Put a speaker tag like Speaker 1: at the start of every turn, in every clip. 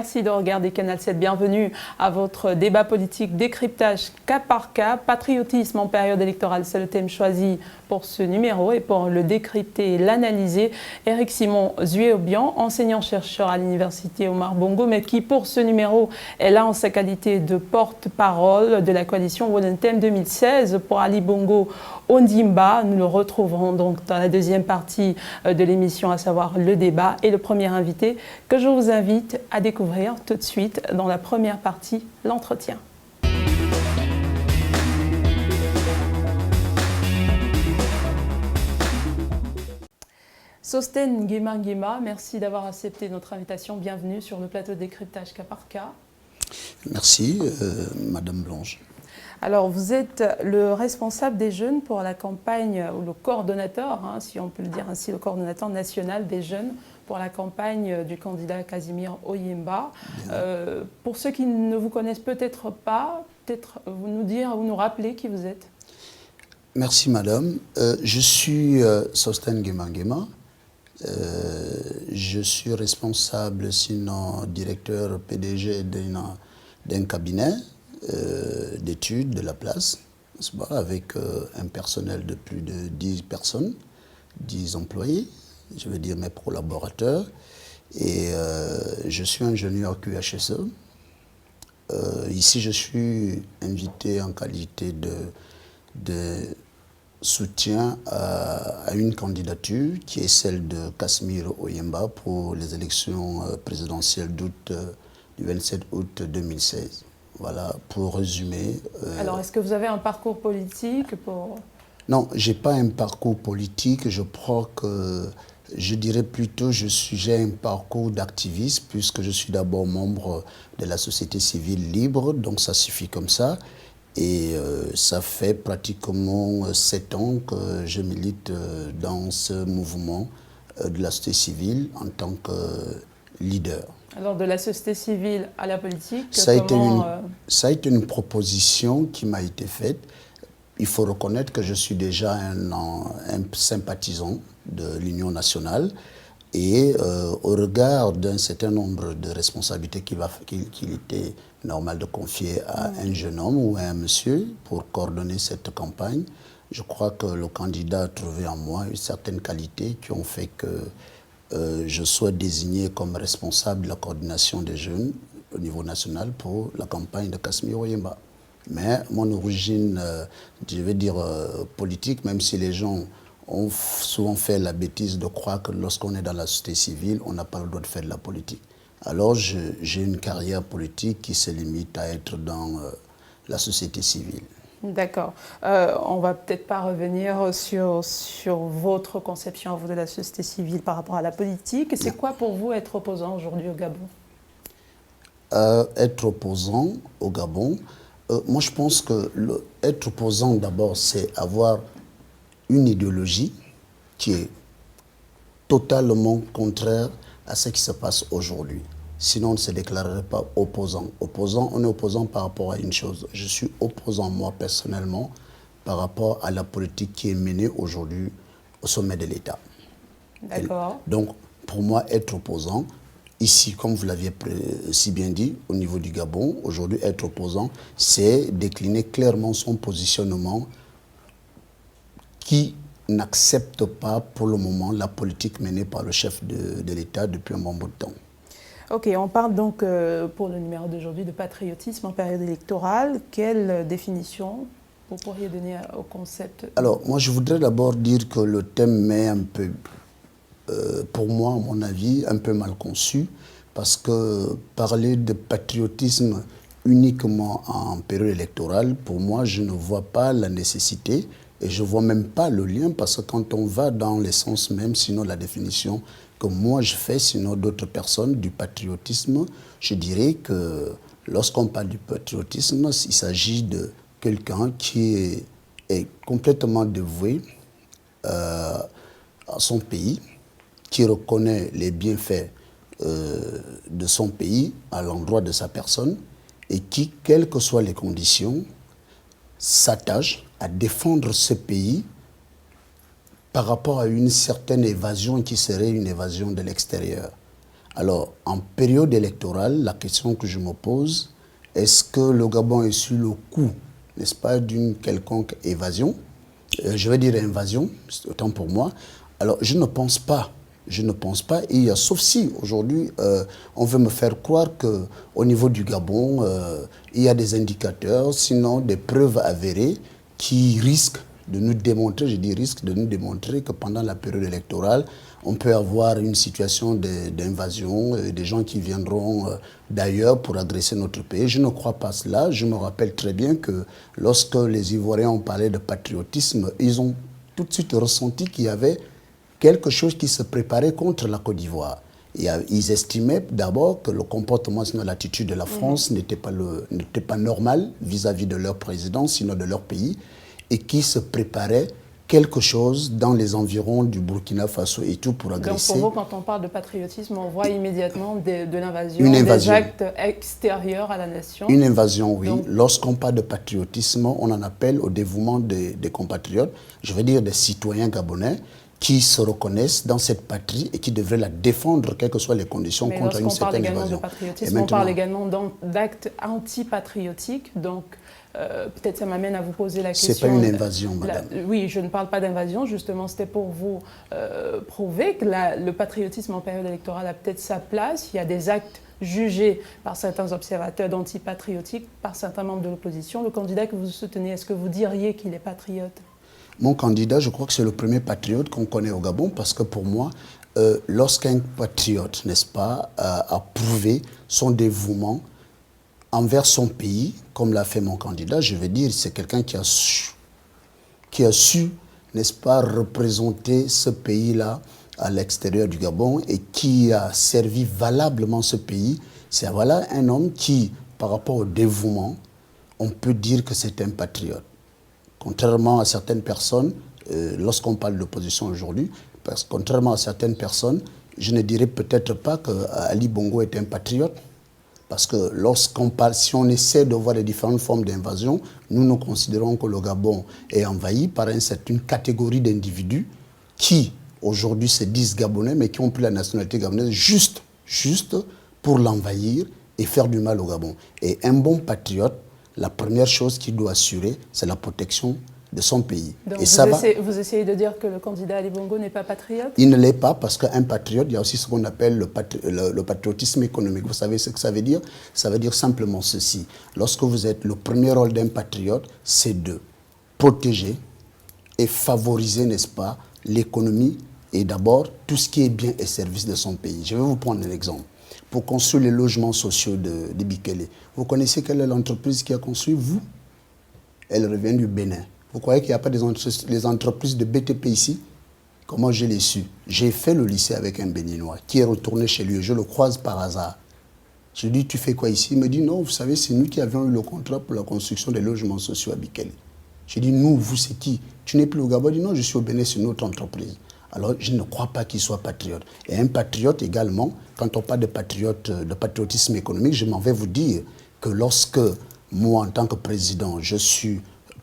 Speaker 1: merci de regarder Canal 7. Bienvenue à votre débat politique décryptage cas par cas. Patriotisme en période électorale, c'est le thème choisi pour ce numéro. Et pour le décrypter et l'analyser, Éric Simon Zué-Obian, enseignant-chercheur à l'université Omar Bongo, mais qui pour ce numéro est là en sa qualité de porte-parole de la coalition Wonentem 2016 pour Ali Bongo Ondimba. Nous le retrouverons donc dans la deuxième partie de l'émission, à savoir le débat, et le premier invité que je vous invite à découvrir tout de suite dans la première partie, l'entretien. Sosten Nguema, merci d'avoir accepté notre invitation. Bienvenue sur le plateau de décryptage cas par cas.
Speaker 2: Merci, Madame Blanche.
Speaker 1: Alors, vous êtes le responsable des jeunes pour la campagne, ou le coordonnateur, si on peut le dire ainsi, le coordonnateur national des jeunes pour la campagne du candidat Casimir Oyemba. Pour ceux qui ne vous connaissent peut-être pas, peut-être vous nous dire ou nous rappeler qui vous êtes.
Speaker 2: Merci, Madame. Je suis Sosten Nguema. Je suis responsable, sinon directeur PDG d'un cabinet d'études de la place, avec un personnel de plus de 10 personnes, 10 employés, je veux dire mes collaborateurs, et je suis ingénieur QHSE. Ici, je suis invité en qualité de soutien à une candidature qui est celle de Casimir Oyemba pour les élections présidentielles d'août, du 27 août 2016. Voilà, pour résumer.
Speaker 1: Alors, est-ce que vous avez un parcours politique
Speaker 2: Non, je n'ai pas un parcours politique. Je crois que, je dirais plutôt, j'ai un parcours d'activiste, puisque je suis d'abord membre de la société civile libre, donc ça suffit comme ça. Et ça fait pratiquement 7 ans que je milite dans ce mouvement de la société civile en tant que leader.
Speaker 1: Alors, de la société civile à la politique,
Speaker 2: ça a été une proposition qui m'a été faite. Il faut reconnaître que je suis déjà un sympathisant de l'Union nationale et au regard d'un certain nombre de responsabilités qu'il était normal de confier à un jeune homme ou à un monsieur pour coordonner cette campagne, je crois que le candidat a trouvé en moi une certaine qualité qui ont fait que je sois désigné comme responsable de la coordination des jeunes au niveau national pour la campagne de Casimir Oyemba. Mais mon origine, je vais dire politique, même si les gens ont souvent fait la bêtise de croire que lorsqu'on est dans la société civile, on n'a pas le droit de faire de la politique. Alors j'ai une carrière politique qui se limite à être dans la société civile.
Speaker 1: D'accord. On ne va peut-être pas revenir sur votre conception à vous de la société civile par rapport à la politique. C'est quoi pour vous être opposant aujourd'hui au Gabon?
Speaker 2: Être opposant au Gabon, moi je pense que être opposant d'abord, c'est avoir une idéologie qui est totalement contraire à ce qui se passe aujourd'hui. Sinon, on ne se déclarerait pas opposant. On est opposant par rapport à une chose. Je suis opposant, moi, personnellement, par rapport à la politique qui est menée aujourd'hui au sommet de l'État.
Speaker 1: D'accord.
Speaker 2: Donc, pour moi, être opposant, ici, comme vous l'aviez si bien dit, au niveau du Gabon, aujourd'hui, être opposant, c'est décliner clairement son positionnement qui n'accepte pas, pour le moment, la politique menée par le chef de l'État depuis un bon bout de temps.
Speaker 1: Ok, on parle donc pour le numéro d'aujourd'hui de patriotisme en période électorale. Quelle définition vous pourriez donner au concept?
Speaker 2: Alors, moi, je voudrais d'abord dire que le thème est un peu, pour moi, à mon avis, un peu mal conçu, parce que parler de patriotisme uniquement en période électorale, pour moi, je ne vois pas la nécessité et je ne vois même pas le lien, parce que quand on va dans l'essence même, sinon la définition que moi je fais, sinon d'autres personnes, du patriotisme, je dirais que lorsqu'on parle du patriotisme, il s'agit de quelqu'un qui est complètement dévoué à son pays, qui reconnaît les bienfaits de son pays à l'endroit de sa personne et qui, quelles que soient les conditions, s'attache à défendre ce pays par rapport à une certaine évasion qui serait une évasion de l'extérieur. Alors, en période électorale, la question que je me pose, est-ce que le Gabon est sur le coup, n'est-ce pas, d'une quelconque évasion? Je vais dire invasion, autant pour moi. Alors, je ne pense pas. Je ne pense pas. Et sauf si, aujourd'hui, on veut me faire croire qu'au niveau du Gabon, il y a des indicateurs, sinon des preuves avérées, qui risquent de nous démontrer, je dis risquent de nous démontrer que pendant la période électorale, on peut avoir une situation d'invasion, des gens qui viendront d'ailleurs pour agresser notre pays. Je ne crois pas cela. Je me rappelle très bien que lorsque les Ivoiriens ont parlé de patriotisme, ils ont tout de suite ressenti qu'il y avait quelque chose qui se préparait contre la Côte d'Ivoire. Ils estimaient d'abord que le comportement, sinon l'attitude de la France n'était pas normal vis-à-vis de leur président, sinon de leur pays, et qui se préparait quelque chose dans les environs du Burkina Faso et tout pour agresser.
Speaker 1: Donc pour vous, quand on parle de patriotisme, on voit immédiatement de l'invasion, des actes extérieurs à la nation.
Speaker 2: Une invasion, oui. Lorsqu'on parle de patriotisme, on en appelle au dévouement des compatriotes, je veux dire des citoyens gabonais, qui se reconnaissent dans cette patrie et qui devraient la défendre, quelles que soient les conditions, contre une certaine évasion.
Speaker 1: On parle également d'actes antipatriotiques, donc peut-être ça m'amène à vous poser la question.
Speaker 2: C'est pas une invasion, madame.
Speaker 1: Oui, je ne parle pas d'invasion, justement, c'était pour vous prouver que le patriotisme en période électorale a peut-être sa place. Il y a des actes jugés par certains observateurs d'antipatriotiques, par certains membres de l'opposition. Le candidat que vous soutenez, est-ce que vous diriez qu'il est patriote ?
Speaker 2: Mon candidat, je crois que c'est le premier patriote qu'on connaît au Gabon, parce que pour moi, lorsqu'un patriote, n'est-ce pas, a prouvé son dévouement envers son pays, comme l'a fait mon candidat, je veux dire, c'est quelqu'un qui a su, n'est-ce pas, représenter ce pays-là à l'extérieur du Gabon et qui a servi valablement ce pays. C'est voilà un homme qui, par rapport au dévouement, on peut dire que c'est un patriote. Contrairement à certaines personnes, lorsqu'on parle de l'opposition aujourd'hui, parce que contrairement à certaines personnes, je ne dirais peut-être pas qu'Ali Bongo est un patriote. Parce que lorsqu'on parle, si on essaie de voir les différentes formes d'invasion, nous considérons que le Gabon est envahi par une catégorie d'individus qui, aujourd'hui, se disent gabonais, mais qui ont pris la nationalité gabonaise juste pour l'envahir et faire du mal au Gabon. Et un bon patriote, la première chose qu'il doit assurer, c'est la protection de son pays.
Speaker 1: Donc
Speaker 2: et
Speaker 1: vous essayez de dire que le candidat Ali Bongo n'est pas patriote?
Speaker 2: Il ne l'est pas, parce qu'un patriote, il y a aussi ce qu'on appelle le patriotisme économique. Vous savez ce que ça veut dire? Ça veut dire simplement ceci. Lorsque vous êtes, le premier rôle d'un patriote, c'est de protéger et favoriser, n'est-ce pas, l'économie et d'abord tout ce qui est biens et services de son pays. Je vais vous prendre un exemple. Pour construire les logements sociaux de Bikele, vous connaissez quelle est l'entreprise qui a construit? Vous? Elle revient du Bénin. Vous croyez qu'il n'y a pas des entreprises de BTP ici? Comment je l'ai su? J'ai fait le lycée avec un Béninois qui est retourné chez lui. Je le croise par hasard. Je lui dis, tu fais quoi ici? Il me dit, non, vous savez, c'est nous qui avions eu le contrat pour la construction des logements sociaux à Bikele. J'ai dit, nous, vous, c'est qui? Tu n'es plus au Gabon? Il dit, non, je suis au Bénin, c'est une autre entreprise. Alors, je ne crois pas qu'il soit patriote. Et un patriote également, quand on parle de patriotisme économique, je m'en vais vous dire que lorsque moi, en tant que président, je suis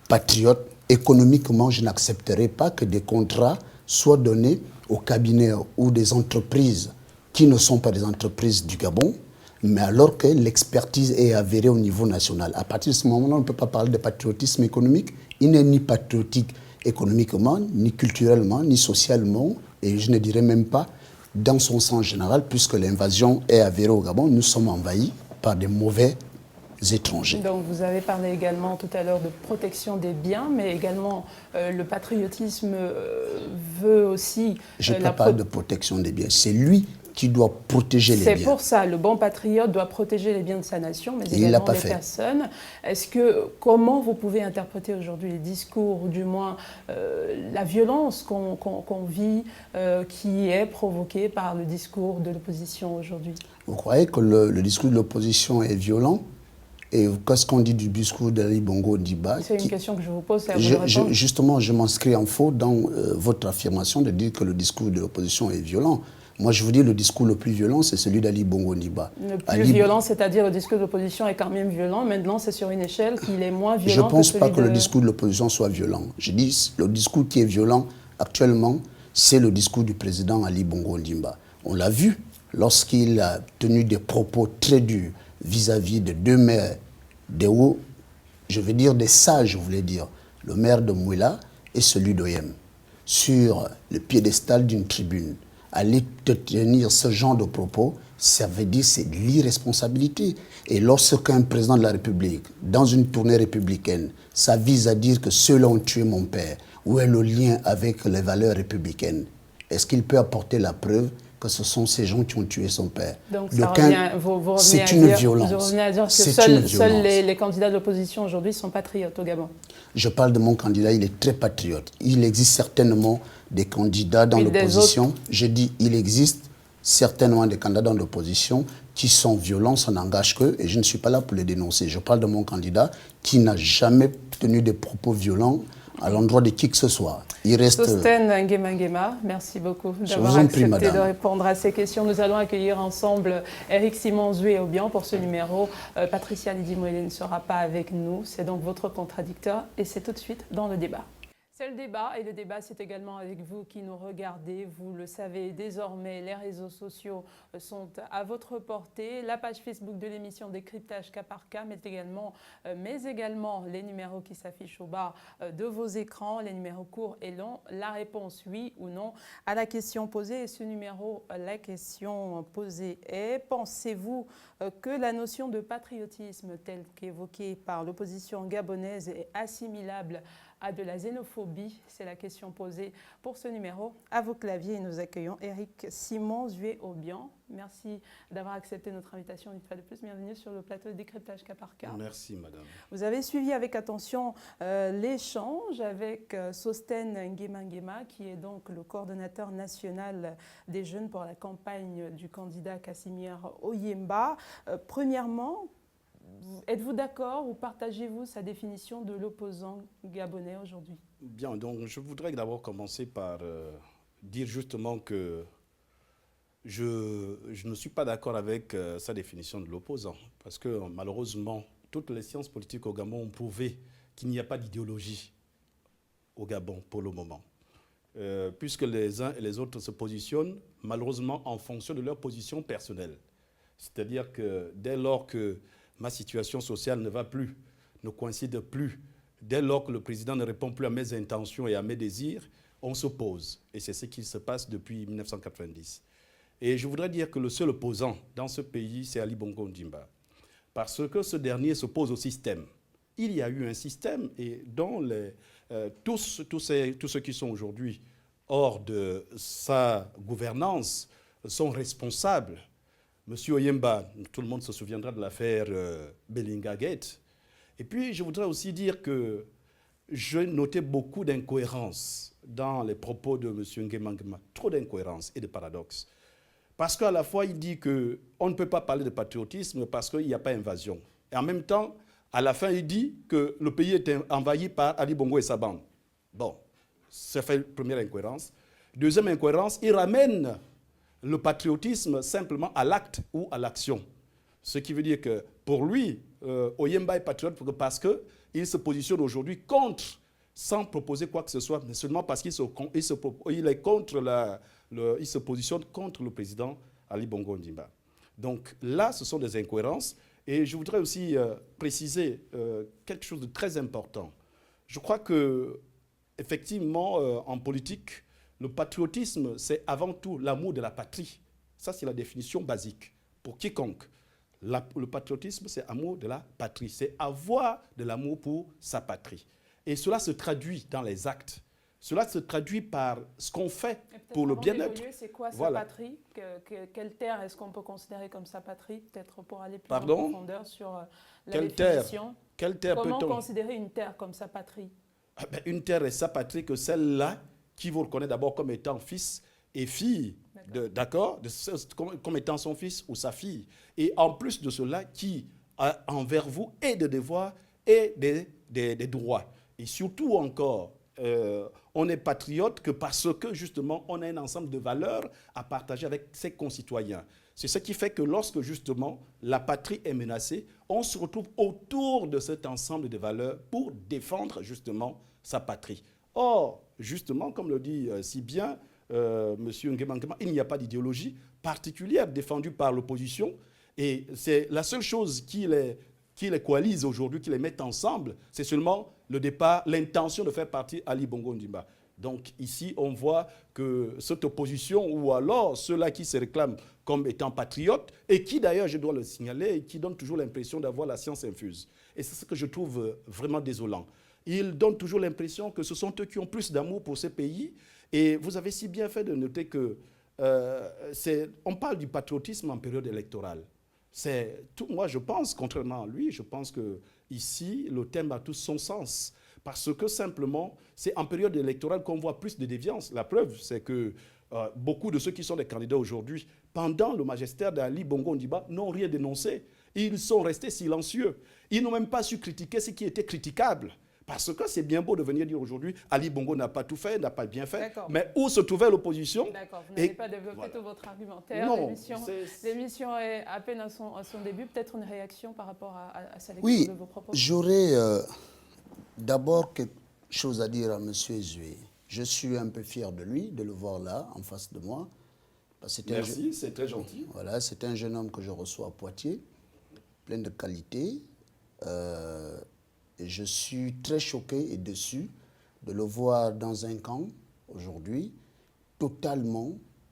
Speaker 2: patriote, économiquement, je n'accepterai pas que des contrats soient donnés aux cabinets ou des entreprises qui ne sont pas des entreprises du Gabon, mais alors que l'expertise est avérée au niveau national. À partir de ce moment-là, on ne peut pas parler de patriotisme économique. Il n'est ni patriotique économiquement, ni culturellement, ni socialement, et je ne dirais même pas dans son sens général, puisque l'invasion est avérée au Gabon, nous sommes envahis par des mauvais étrangers.
Speaker 1: Donc vous avez parlé également tout à l'heure de protection des biens, mais également le patriotisme veut aussi...
Speaker 2: Je ne parle pas de protection des biens, c'est lui qui doit protéger les biens.
Speaker 1: C'est pour ça, le bon patriote doit protéger les biens de sa nation, mais également les personnes. Comment vous pouvez interpréter aujourd'hui les discours, ou du moins la violence qu'on vit, qui est provoquée par le discours de l'opposition aujourd'hui?
Speaker 2: Vous croyez que le discours de l'opposition est violent? Et qu'est-ce qu'on dit du discours d'Ali Bongo Ondimba?
Speaker 1: C'est une question que je vous pose, c'est à vous de répondre.
Speaker 2: Justement, je m'inscris en faux dans votre affirmation de dire que le discours de l'opposition est violent. Moi, je vous dis, le discours le plus violent, c'est celui d'Ali Bongo Ondimba.
Speaker 1: Le plus violent, c'est-à-dire le discours de l'opposition est quand même violent. Maintenant, c'est sur une échelle qu'il est moins violent.
Speaker 2: Je ne pense pas que le discours de l'opposition soit violent. Je dis, le discours qui est violent actuellement, c'est le discours du président Ali Bongo Ondimba. On l'a vu lorsqu'il a tenu des propos très durs vis-à-vis de deux maires, je veux dire des sages, je voulais dire, le maire de Mouila et celui d'Oyem, sur le piédestal d'une tribune. Aller tenir ce genre de propos, ça veut dire c'est de l'irresponsabilité. Et lorsqu'un président de la République, dans une tournée républicaine, ça vise à dire que ceux-là ont tué mon père, où est le lien avec les valeurs républicaines? Est-ce qu'il peut apporter la preuve que ce sont ces gens qui ont tué son père?
Speaker 1: Donc ça revient,
Speaker 2: c'est une violence.
Speaker 1: Vous revenez à dire que seuls les candidats de l'opposition aujourd'hui sont patriotes au Gabon.
Speaker 2: Je parle de mon candidat, il est très patriote. Il existe certainement des candidats dans l'opposition. Je dis, il existe certainement des candidats dans l'opposition qui sont violents, ça n'engage qu'eux, et je ne suis pas là pour les dénoncer. Je parle de mon candidat qui n'a jamais tenu des propos violents à l'endroit de qui que ce soit. Il reste...
Speaker 1: Sostène Nguema, merci beaucoup d'avoir accepté de répondre à ces questions. Nous allons accueillir ensemble Eric Simon Zué-Obian pour ce numéro. Patricia Lidimoué ne sera pas avec nous, c'est donc votre contradicteur et c'est tout de suite dans le débat. C'est le débat et le débat c'est également avec vous qui nous regardez. Vous le savez désormais, les réseaux sociaux sont à votre portée. La page Facebook de l'émission Décryptage cas par cas, mais également les numéros qui s'affichent au bas de vos écrans, les numéros courts et longs. La réponse oui ou non à la question posée. Et ce numéro, la question posée est: pensez-vous que la notion de patriotisme telle qu'évoquée par l'opposition gabonaise est assimilable à de la xénophobie? C'est la question posée pour ce numéro. À vos claviers, nous accueillons Eric Simon Zué-Obian. Merci d'avoir accepté notre invitation une fois de plus. Bienvenue sur le plateau de Décryptage cas par cas.
Speaker 3: Merci, madame.
Speaker 1: Vous avez suivi avec attention l'échange avec Sostène Nguema, qui est donc le coordonnateur national des jeunes pour la campagne du candidat Kassimir Oyemba. Premièrement, êtes-vous d'accord ou partagez-vous sa définition de l'opposant gabonais aujourd'hui?
Speaker 3: Bien, donc je voudrais d'abord commencer par dire justement que je ne suis pas d'accord avec sa définition de l'opposant. Parce que malheureusement, toutes les sciences politiques au Gabon ont prouvé qu'il n'y a pas d'idéologie au Gabon pour le moment. Puisque les uns et les autres se positionnent malheureusement en fonction de leur position personnelle. C'est-à-dire que dès lors que ma situation sociale ne va plus, ne coïncide plus, dès lors que le président ne répond plus à mes intentions et à mes désirs, on s'oppose. Et c'est ce qui se passe depuis 1990. Et je voudrais dire que le seul opposant dans ce pays, c'est Ali Bongo Ondimba. Parce que ce dernier s'oppose au système. Il y a eu un système et dont tous ceux qui sont aujourd'hui hors de sa gouvernance sont responsables. Monsieur Oyemba, tout le monde se souviendra de l'affaire Bellinga Gate. Et puis, je voudrais aussi dire que je notais beaucoup d'incohérences dans les propos de M. Nguema. Trop d'incohérences et de paradoxes. Parce qu'à la fois, il dit qu'on ne peut pas parler de patriotisme parce qu'il n'y a pas d'invasion. Et en même temps, à la fin, il dit que le pays est envahi par Ali Bongo et sa bande. Bon, ça fait une première incohérence. Deuxième incohérence, il ramène le patriotisme simplement à l'acte ou à l'action. Ce qui veut dire que pour lui, Oyemba est patriote parce qu'il se positionne aujourd'hui contre, sans proposer quoi que ce soit, mais seulement parce qu'il se positionne contre le président Ali Bongo Ondimba. Donc là, ce sont des incohérences. Et je voudrais aussi préciser quelque chose de très important. Je crois que, effectivement, en politique, le patriotisme, c'est avant tout l'amour de la patrie. Ça, c'est la définition basique pour quiconque. Le patriotisme, c'est l'amour de la patrie. C'est avoir de l'amour pour sa patrie. Et cela se traduit dans les actes. Cela se traduit par ce qu'on fait pour le bien-être.
Speaker 1: C'est quoi sa patrie? Quelle terre est-ce qu'on peut considérer comme sa patrie? Peut-être pour aller plus en profondeur sur la définition. Comment considérer une terre comme sa patrie?
Speaker 3: Une terre est sa patrie que celle-là qui vous reconnaît d'abord comme étant fils et fille, d'accord, comme étant son fils ou sa fille. Et en plus de cela, qui a envers vous et des devoirs et des droits. Et surtout encore, on est patriote que parce que justement, on a un ensemble de valeurs à partager avec ses concitoyens. C'est ce qui fait que lorsque justement la patrie est menacée, on se retrouve autour de cet ensemble de valeurs pour défendre justement sa patrie. Or, justement, comme le dit si bien M. Nguema, il n'y a pas d'idéologie particulière défendue par l'opposition. Et c'est la seule chose qui les coalise aujourd'hui, qui les met ensemble, c'est seulement le départ, l'intention de faire partie Ali Bongo Ondimba. Donc ici, on voit que cette opposition, ou alors ceux-là qui se réclament comme étant patriotes, et qui d'ailleurs, je dois le signaler, qui donnent toujours l'impression d'avoir la science infuse. Et c'est ce que je trouve vraiment désolant. Ils donnent toujours l'impression que ce sont eux qui ont plus d'amour pour ces pays. Et vous avez si bien fait de noter que on parle du patriotisme en période électorale. Moi, je pense, contrairement à lui, je pense que ici, le thème a tout son sens. Parce que simplement, c'est en période électorale qu'on voit plus de déviance. La preuve, c'est que beaucoup de ceux qui sont des candidats aujourd'hui, pendant le magistère d'Ali Bongo Ondimba, n'ont rien dénoncé. Ils sont restés silencieux. Ils n'ont même pas su critiquer ce qui était critiquable. Parce que c'est bien beau de venir dire aujourd'hui, Ali Bongo n'a pas tout fait, n'a pas bien fait. Mais où se trouvait l'opposition?
Speaker 1: D'accord, vous n'avez pas développé tout votre argumentaire. L'émission est à peine à son début. Peut-être une réaction par rapport à sa lecture de vos propos?
Speaker 2: Oui, j'aurais d'abord quelque chose à dire à M. Ezoué. Je suis un peu fier de lui, de le voir là, en face de moi.
Speaker 3: Merci, c'est très gentil.
Speaker 2: Voilà, c'est un jeune homme que je reçois à Poitiers, plein de qualités. Et je suis très choqué et déçu de le voir dans un camp, aujourd'hui, totalement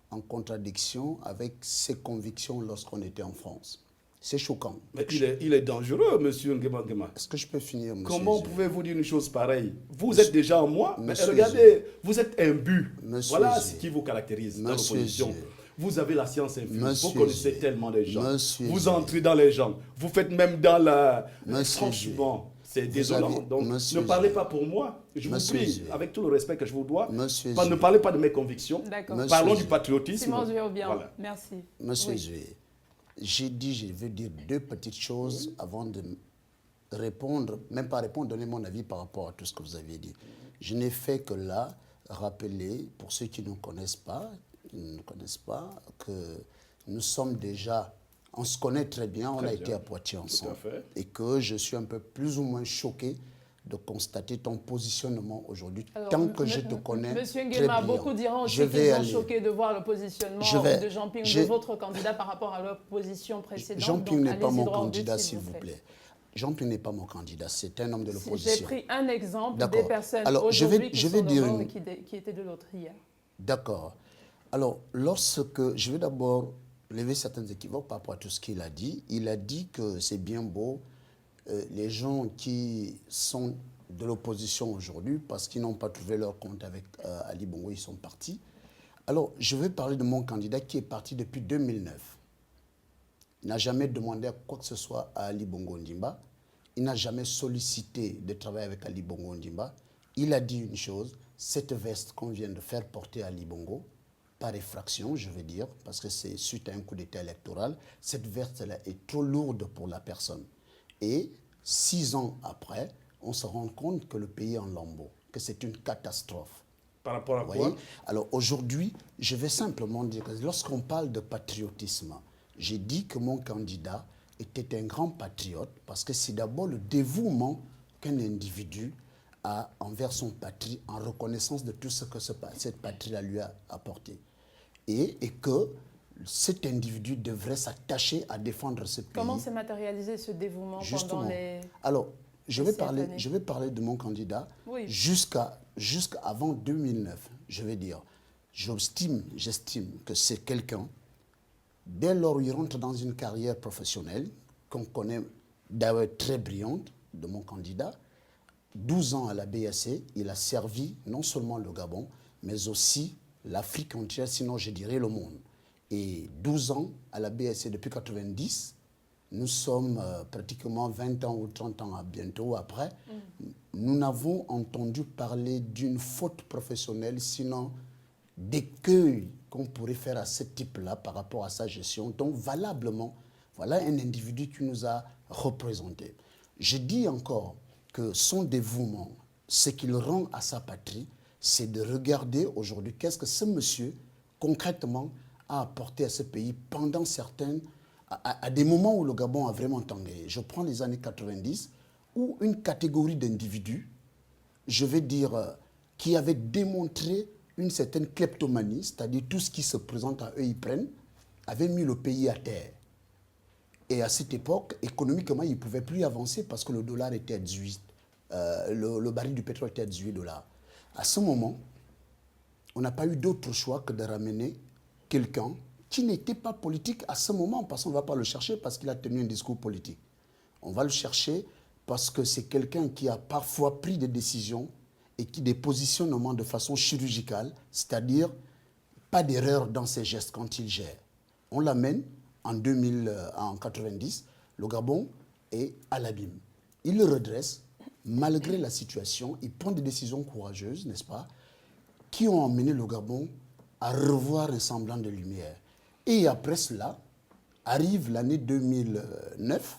Speaker 2: en contradiction avec ses convictions lorsqu'on était en France. C'est choquant.
Speaker 3: Mais il est dangereux, M. Nguema Nguema.
Speaker 2: Est-ce que je peux finir, M.
Speaker 3: Comment pouvez-vous dire une chose pareille? Vous êtes déjà en moi, mais regardez, vous êtes imbu. Voilà ce qui vous caractérise dans l'opposition. Vous avez la science infuse, vous connaissez tellement les gens. Vous entrez dans les gens, vous faites même dans la... Franchement, c'est désolant. Donc, ne parlez pas pour moi. Je vous prie, avec tout le respect que je vous dois, ne parlez pas de mes convictions. Parlons du patriotisme.
Speaker 1: Simon Zué-Obiang, voilà. Merci.
Speaker 2: Monsieur Zué, j'ai dit, je veux dire deux petites choses avant de répondre, même pas répondre, donner mon avis par rapport à tout ce que vous avez dit. Je n'ai fait que là rappeler, pour ceux qui ne connaissent pas, que nous sommes déjà, on se connaît très bien, on a été à Poitiers ensemble. Et que je suis un peu plus ou moins choqué de constater ton positionnement aujourd'hui, tant que je te connais.
Speaker 1: Monsieur Nguema, beaucoup diront aussi qu'ils sont choqués de voir le positionnement de Jean-Ping, de votre candidat par rapport à l'opposition précédente.
Speaker 2: Jean-Ping n'est pas mon candidat, s'il vous plaît. Jean-Ping n'est pas mon candidat, c'est un homme de l'opposition.
Speaker 1: J'ai pris un exemple des personnes aujourd'hui qui sont de l'un et qui étaient de l'autre hier.
Speaker 2: D'accord. Alors, je vais d'abord lever certains équivoques par rapport à tout ce qu'il a dit. Il a dit que c'est bien beau, les gens qui sont de l'opposition aujourd'hui, parce qu'ils n'ont pas trouvé leur compte avec Ali Bongo, ils sont partis. Alors, je vais parler de mon candidat qui est parti depuis 2009. Il n'a jamais demandé quoi que ce soit à Ali Bongo Ondimba. Il n'a jamais sollicité de travailler avec Ali Bongo Ondimba. Il a dit une chose, cette veste qu'on vient de faire porter à Ali Bongo, par effraction, je veux dire, parce que c'est suite à un coup d'État électoral, cette veste-là est trop lourde pour la personne. Et 6 ans après, on se rend compte que le pays est en lambeaux, que c'est une catastrophe.
Speaker 3: Par rapport à quoi?
Speaker 2: Alors aujourd'hui, je vais simplement dire que lorsqu'on parle de patriotisme, j'ai dit que mon candidat était un grand patriote parce que c'est d'abord le dévouement qu'un individu a envers son patrie en reconnaissance de tout ce que cette patrie lui a apporté. Et que cet individu devrait s'attacher à défendre ce pays.
Speaker 1: Comment s'est matérialisé ce dévouement pendant les...
Speaker 2: Alors, je vais parler de mon candidat jusqu'avant 2009, je vais dire. J'estime que c'est quelqu'un, dès lors où il rentre dans une carrière professionnelle, qu'on connaît d'ailleurs très brillante, de mon candidat, 12 ans à la BAC, il a servi non seulement le Gabon, mais aussi l'Afrique entière, sinon je dirais le monde. Et 12 ans à la BAC depuis 90, nous sommes pratiquement 20 ans ou 30 ans bientôt après, nous n'avons entendu parler d'une faute professionnelle, sinon d'écueil qu'on pourrait faire à ce type-là par rapport à sa gestion. Donc valablement, voilà un individu qui nous a représentés. Je dis encore que son dévouement, ce qu'il rend à sa patrie, c'est de regarder aujourd'hui qu'est-ce que ce monsieur, concrètement, a apporté à ce pays pendant à des moments où le Gabon a vraiment tangué. Je prends les années 90, où une catégorie d'individus, je vais dire, qui avaient démontré une certaine kleptomanie, c'est-à-dire tout ce qui se présente à eux, ils prennent, avait mis le pays à terre. Et à cette époque, économiquement, il ne pouvait plus avancer parce que le dollar était à 18. Le baril du pétrole était à 18 dollars. À ce moment, on n'a pas eu d'autre choix que de ramener quelqu'un qui n'était pas politique à ce moment, parce qu'on ne va pas le chercher parce qu'il a tenu un discours politique. On va le chercher parce que c'est quelqu'un qui a parfois pris des décisions et qui des positionnements de façon chirurgicale, c'est-à-dire pas d'erreur dans ses gestes quand il gère. On l'amène en 90, le Gabon est à l'abîme. Il le redresse, malgré la situation, il prend des décisions courageuses, n'est-ce pas, qui ont amené le Gabon à revoir un semblant de lumière. Et après cela, arrive l'année 2009,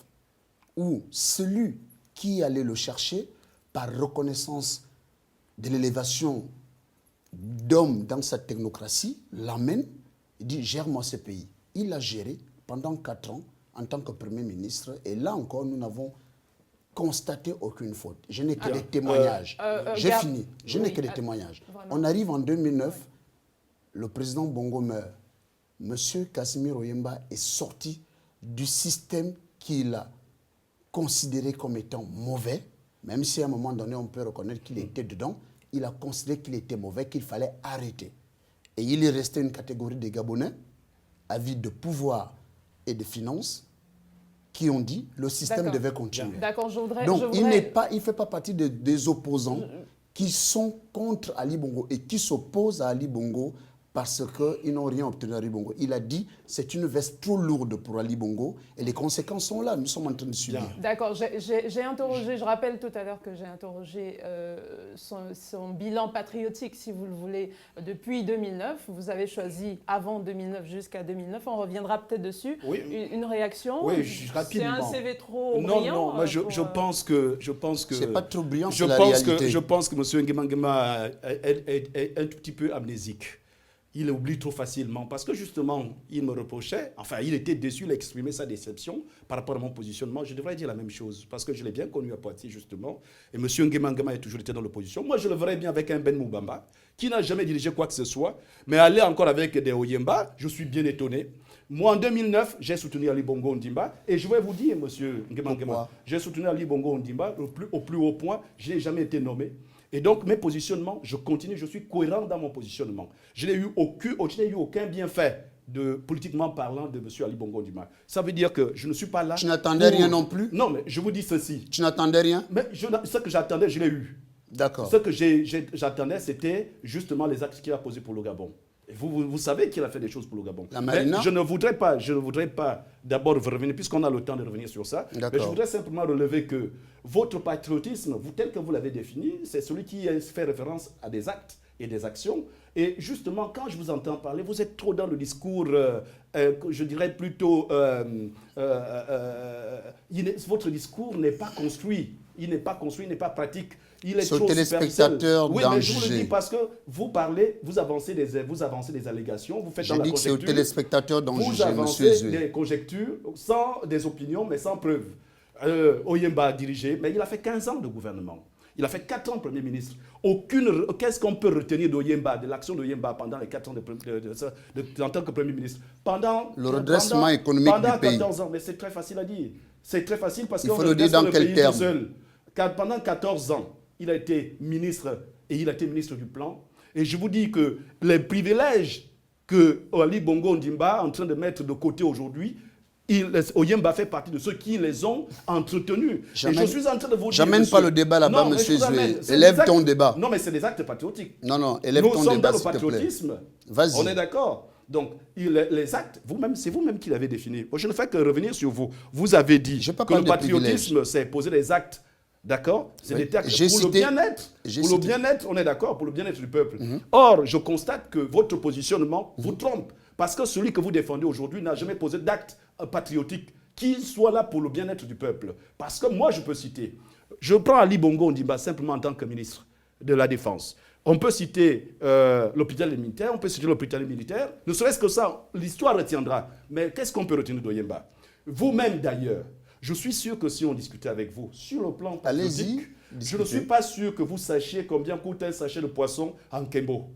Speaker 2: où celui qui allait le chercher, par reconnaissance de l'élévation d'hommes dans sa technocratie, l'amène, il dit « gère-moi ce pays ». Il l'a géré pendant 4 ans en tant que Premier ministre. Et là encore, nous n'avons constaté aucune faute. Je n'ai que des témoignages. J'ai fini. Je n'ai que des témoignages. Vraiment. On arrive en 2009, le président Bongo meurt. Monsieur Casimir Oyemba est sorti du système qu'il a considéré comme étant mauvais, même si à un moment donné, on peut reconnaître qu'il était dedans. Il a considéré qu'il était mauvais, qu'il fallait arrêter. Et il est resté une catégorie de Gabonais avides de pouvoir et de finances qui ont dit que le système devait continuer.
Speaker 1: D'accord,
Speaker 2: Donc, il ne fait pas partie des opposants qui sont contre Ali Bongo et qui s'opposent à Ali Bongo parce qu'ils n'ont rien obtenu à Ali Bongo. Il a dit que c'est une veste trop lourde pour Ali Bongo et les conséquences sont là. Nous sommes en train de subir.
Speaker 1: D'accord, j'ai interrogé, je rappelle tout à l'heure que j'ai interrogé son bilan patriotique, si vous le voulez, depuis 2009. Vous avez choisi avant 2009 jusqu'à 2009. On reviendra peut-être dessus.
Speaker 3: Oui.
Speaker 1: Une réaction?
Speaker 3: Oui, rapidement.
Speaker 1: C'est un CV trop brillant?
Speaker 3: Non, moi je pense que...
Speaker 2: C'est pas trop brillant, c'est la réalité.
Speaker 3: Je pense que M. Nguema est un tout petit peu amnésique. Il oublie trop facilement parce que justement, il me reprochait, enfin, il était déçu, il a exprimé sa déception par rapport à mon positionnement. Je devrais dire la même chose parce que je l'ai bien connu à Poitiers, justement. Et M. Nguema a toujours été dans l'opposition. Moi, je le verrais bien avec un Ben Moubamba qui n'a jamais dirigé quoi que ce soit, mais aller encore avec des Oyemba, je suis bien étonné. Moi, en 2009, j'ai soutenu Ali Bongo Ondimba et je vais vous dire, M. Nguema, j'ai soutenu Ali Bongo Ondimba au plus haut point. Je n'ai jamais été nommé. Et donc, mes positionnements, je continue, je suis cohérent dans mon positionnement. Je n'ai eu aucun bienfait, politiquement parlant, de M. Ali Bongo Ondimba. Ça veut dire que je ne suis pas là...
Speaker 2: Tu n'attendais rien non plus?
Speaker 3: Non, mais je vous dis ceci.
Speaker 2: Tu n'attendais rien?
Speaker 3: Mais ce que j'attendais, je l'ai eu.
Speaker 2: D'accord.
Speaker 3: Ce que j'attendais, c'était justement les actes qu'il a posés pour le Gabon. Et vous savez qu'il a fait des choses pour le Gabon.
Speaker 2: La Marina?
Speaker 3: Mais je ne voudrais pas d'abord revenir, puisqu'on a le temps de revenir sur ça. Mais je voudrais simplement relever que votre patriotisme, tel que vous l'avez défini, c'est celui qui fait référence à des actes et des actions. Et justement, quand je vous entends parler, vous êtes trop dans le discours, je dirais plutôt, votre discours n'est pas construit. Il n'est pas construit, il n'est pas pratique. Il est trop
Speaker 2: téléspectateur
Speaker 3: superficiel. Oui, mais je vous le dis parce que vous parlez, vous avancez des allégations, vous faites dans la conjecture.
Speaker 2: J'ai dit que c'est au téléspectateur dont
Speaker 3: vous avancez des conjectures, sans des opinions, mais sans preuve. Oyemba a dirigé, mais il a fait 15 ans de gouvernement. Il a fait 4 ans Premier ministre. Qu'est-ce qu'on peut retenir d'Oyemba, de l'action d'Oyemba pendant les 4 ans en tant que Premier ministre?
Speaker 2: Le redressement économique du pays.
Speaker 3: Pendant 14 ans, mais c'est très facile à dire. C'est très facile parce qu'on
Speaker 2: redresse le pays tout
Speaker 3: seul. Car pendant 14 ans, il a été ministre et il a été ministre du Plan. Et je vous dis que les privilèges que Ali Bongo Ondimba est en train de mettre de côté aujourd'hui, Oyemba fait partie de ceux qui les ont entretenus. Et je suis en train de vous dire...
Speaker 2: J'amène pas le débat là-bas, monsieur Zoué. Élève ton débat.
Speaker 3: Non, mais c'est des actes patriotiques.
Speaker 2: Non, élève ton débat, s'il te plaît.
Speaker 3: Nous sommes dans le patriotisme.
Speaker 2: Vas-y.
Speaker 3: On est d'accord. Donc, les actes, c'est vous-même qui l'avez défini. Je ne fais que revenir sur vous. Vous avez dit que le patriotisme, c'est poser des actes. D'accord? C'est des actes pour le bien-être. Pour le bien-être, on est d'accord, pour le bien-être du peuple. Or, je constate que votre positionnement vous trompe. Parce que celui que vous défendez aujourd'hui n'a jamais posé d'acte patriotique qui soit là pour le bien-être du peuple. Parce que moi, je peux citer, je prends Ali Bongo Ondimba simplement en tant que ministre de la Défense. On peut citer l'hôpital militaire, on peut citer l'hôpital militaire. Ne serait-ce que ça, l'histoire retiendra. Mais qu'est-ce qu'on peut retenir d'Oyemba? Vous-même d'ailleurs, je suis sûr que si on discutait avec vous sur le plan patriotique, je ne suis pas sûr que vous sachiez combien coûte un sachet de poisson en Kembo.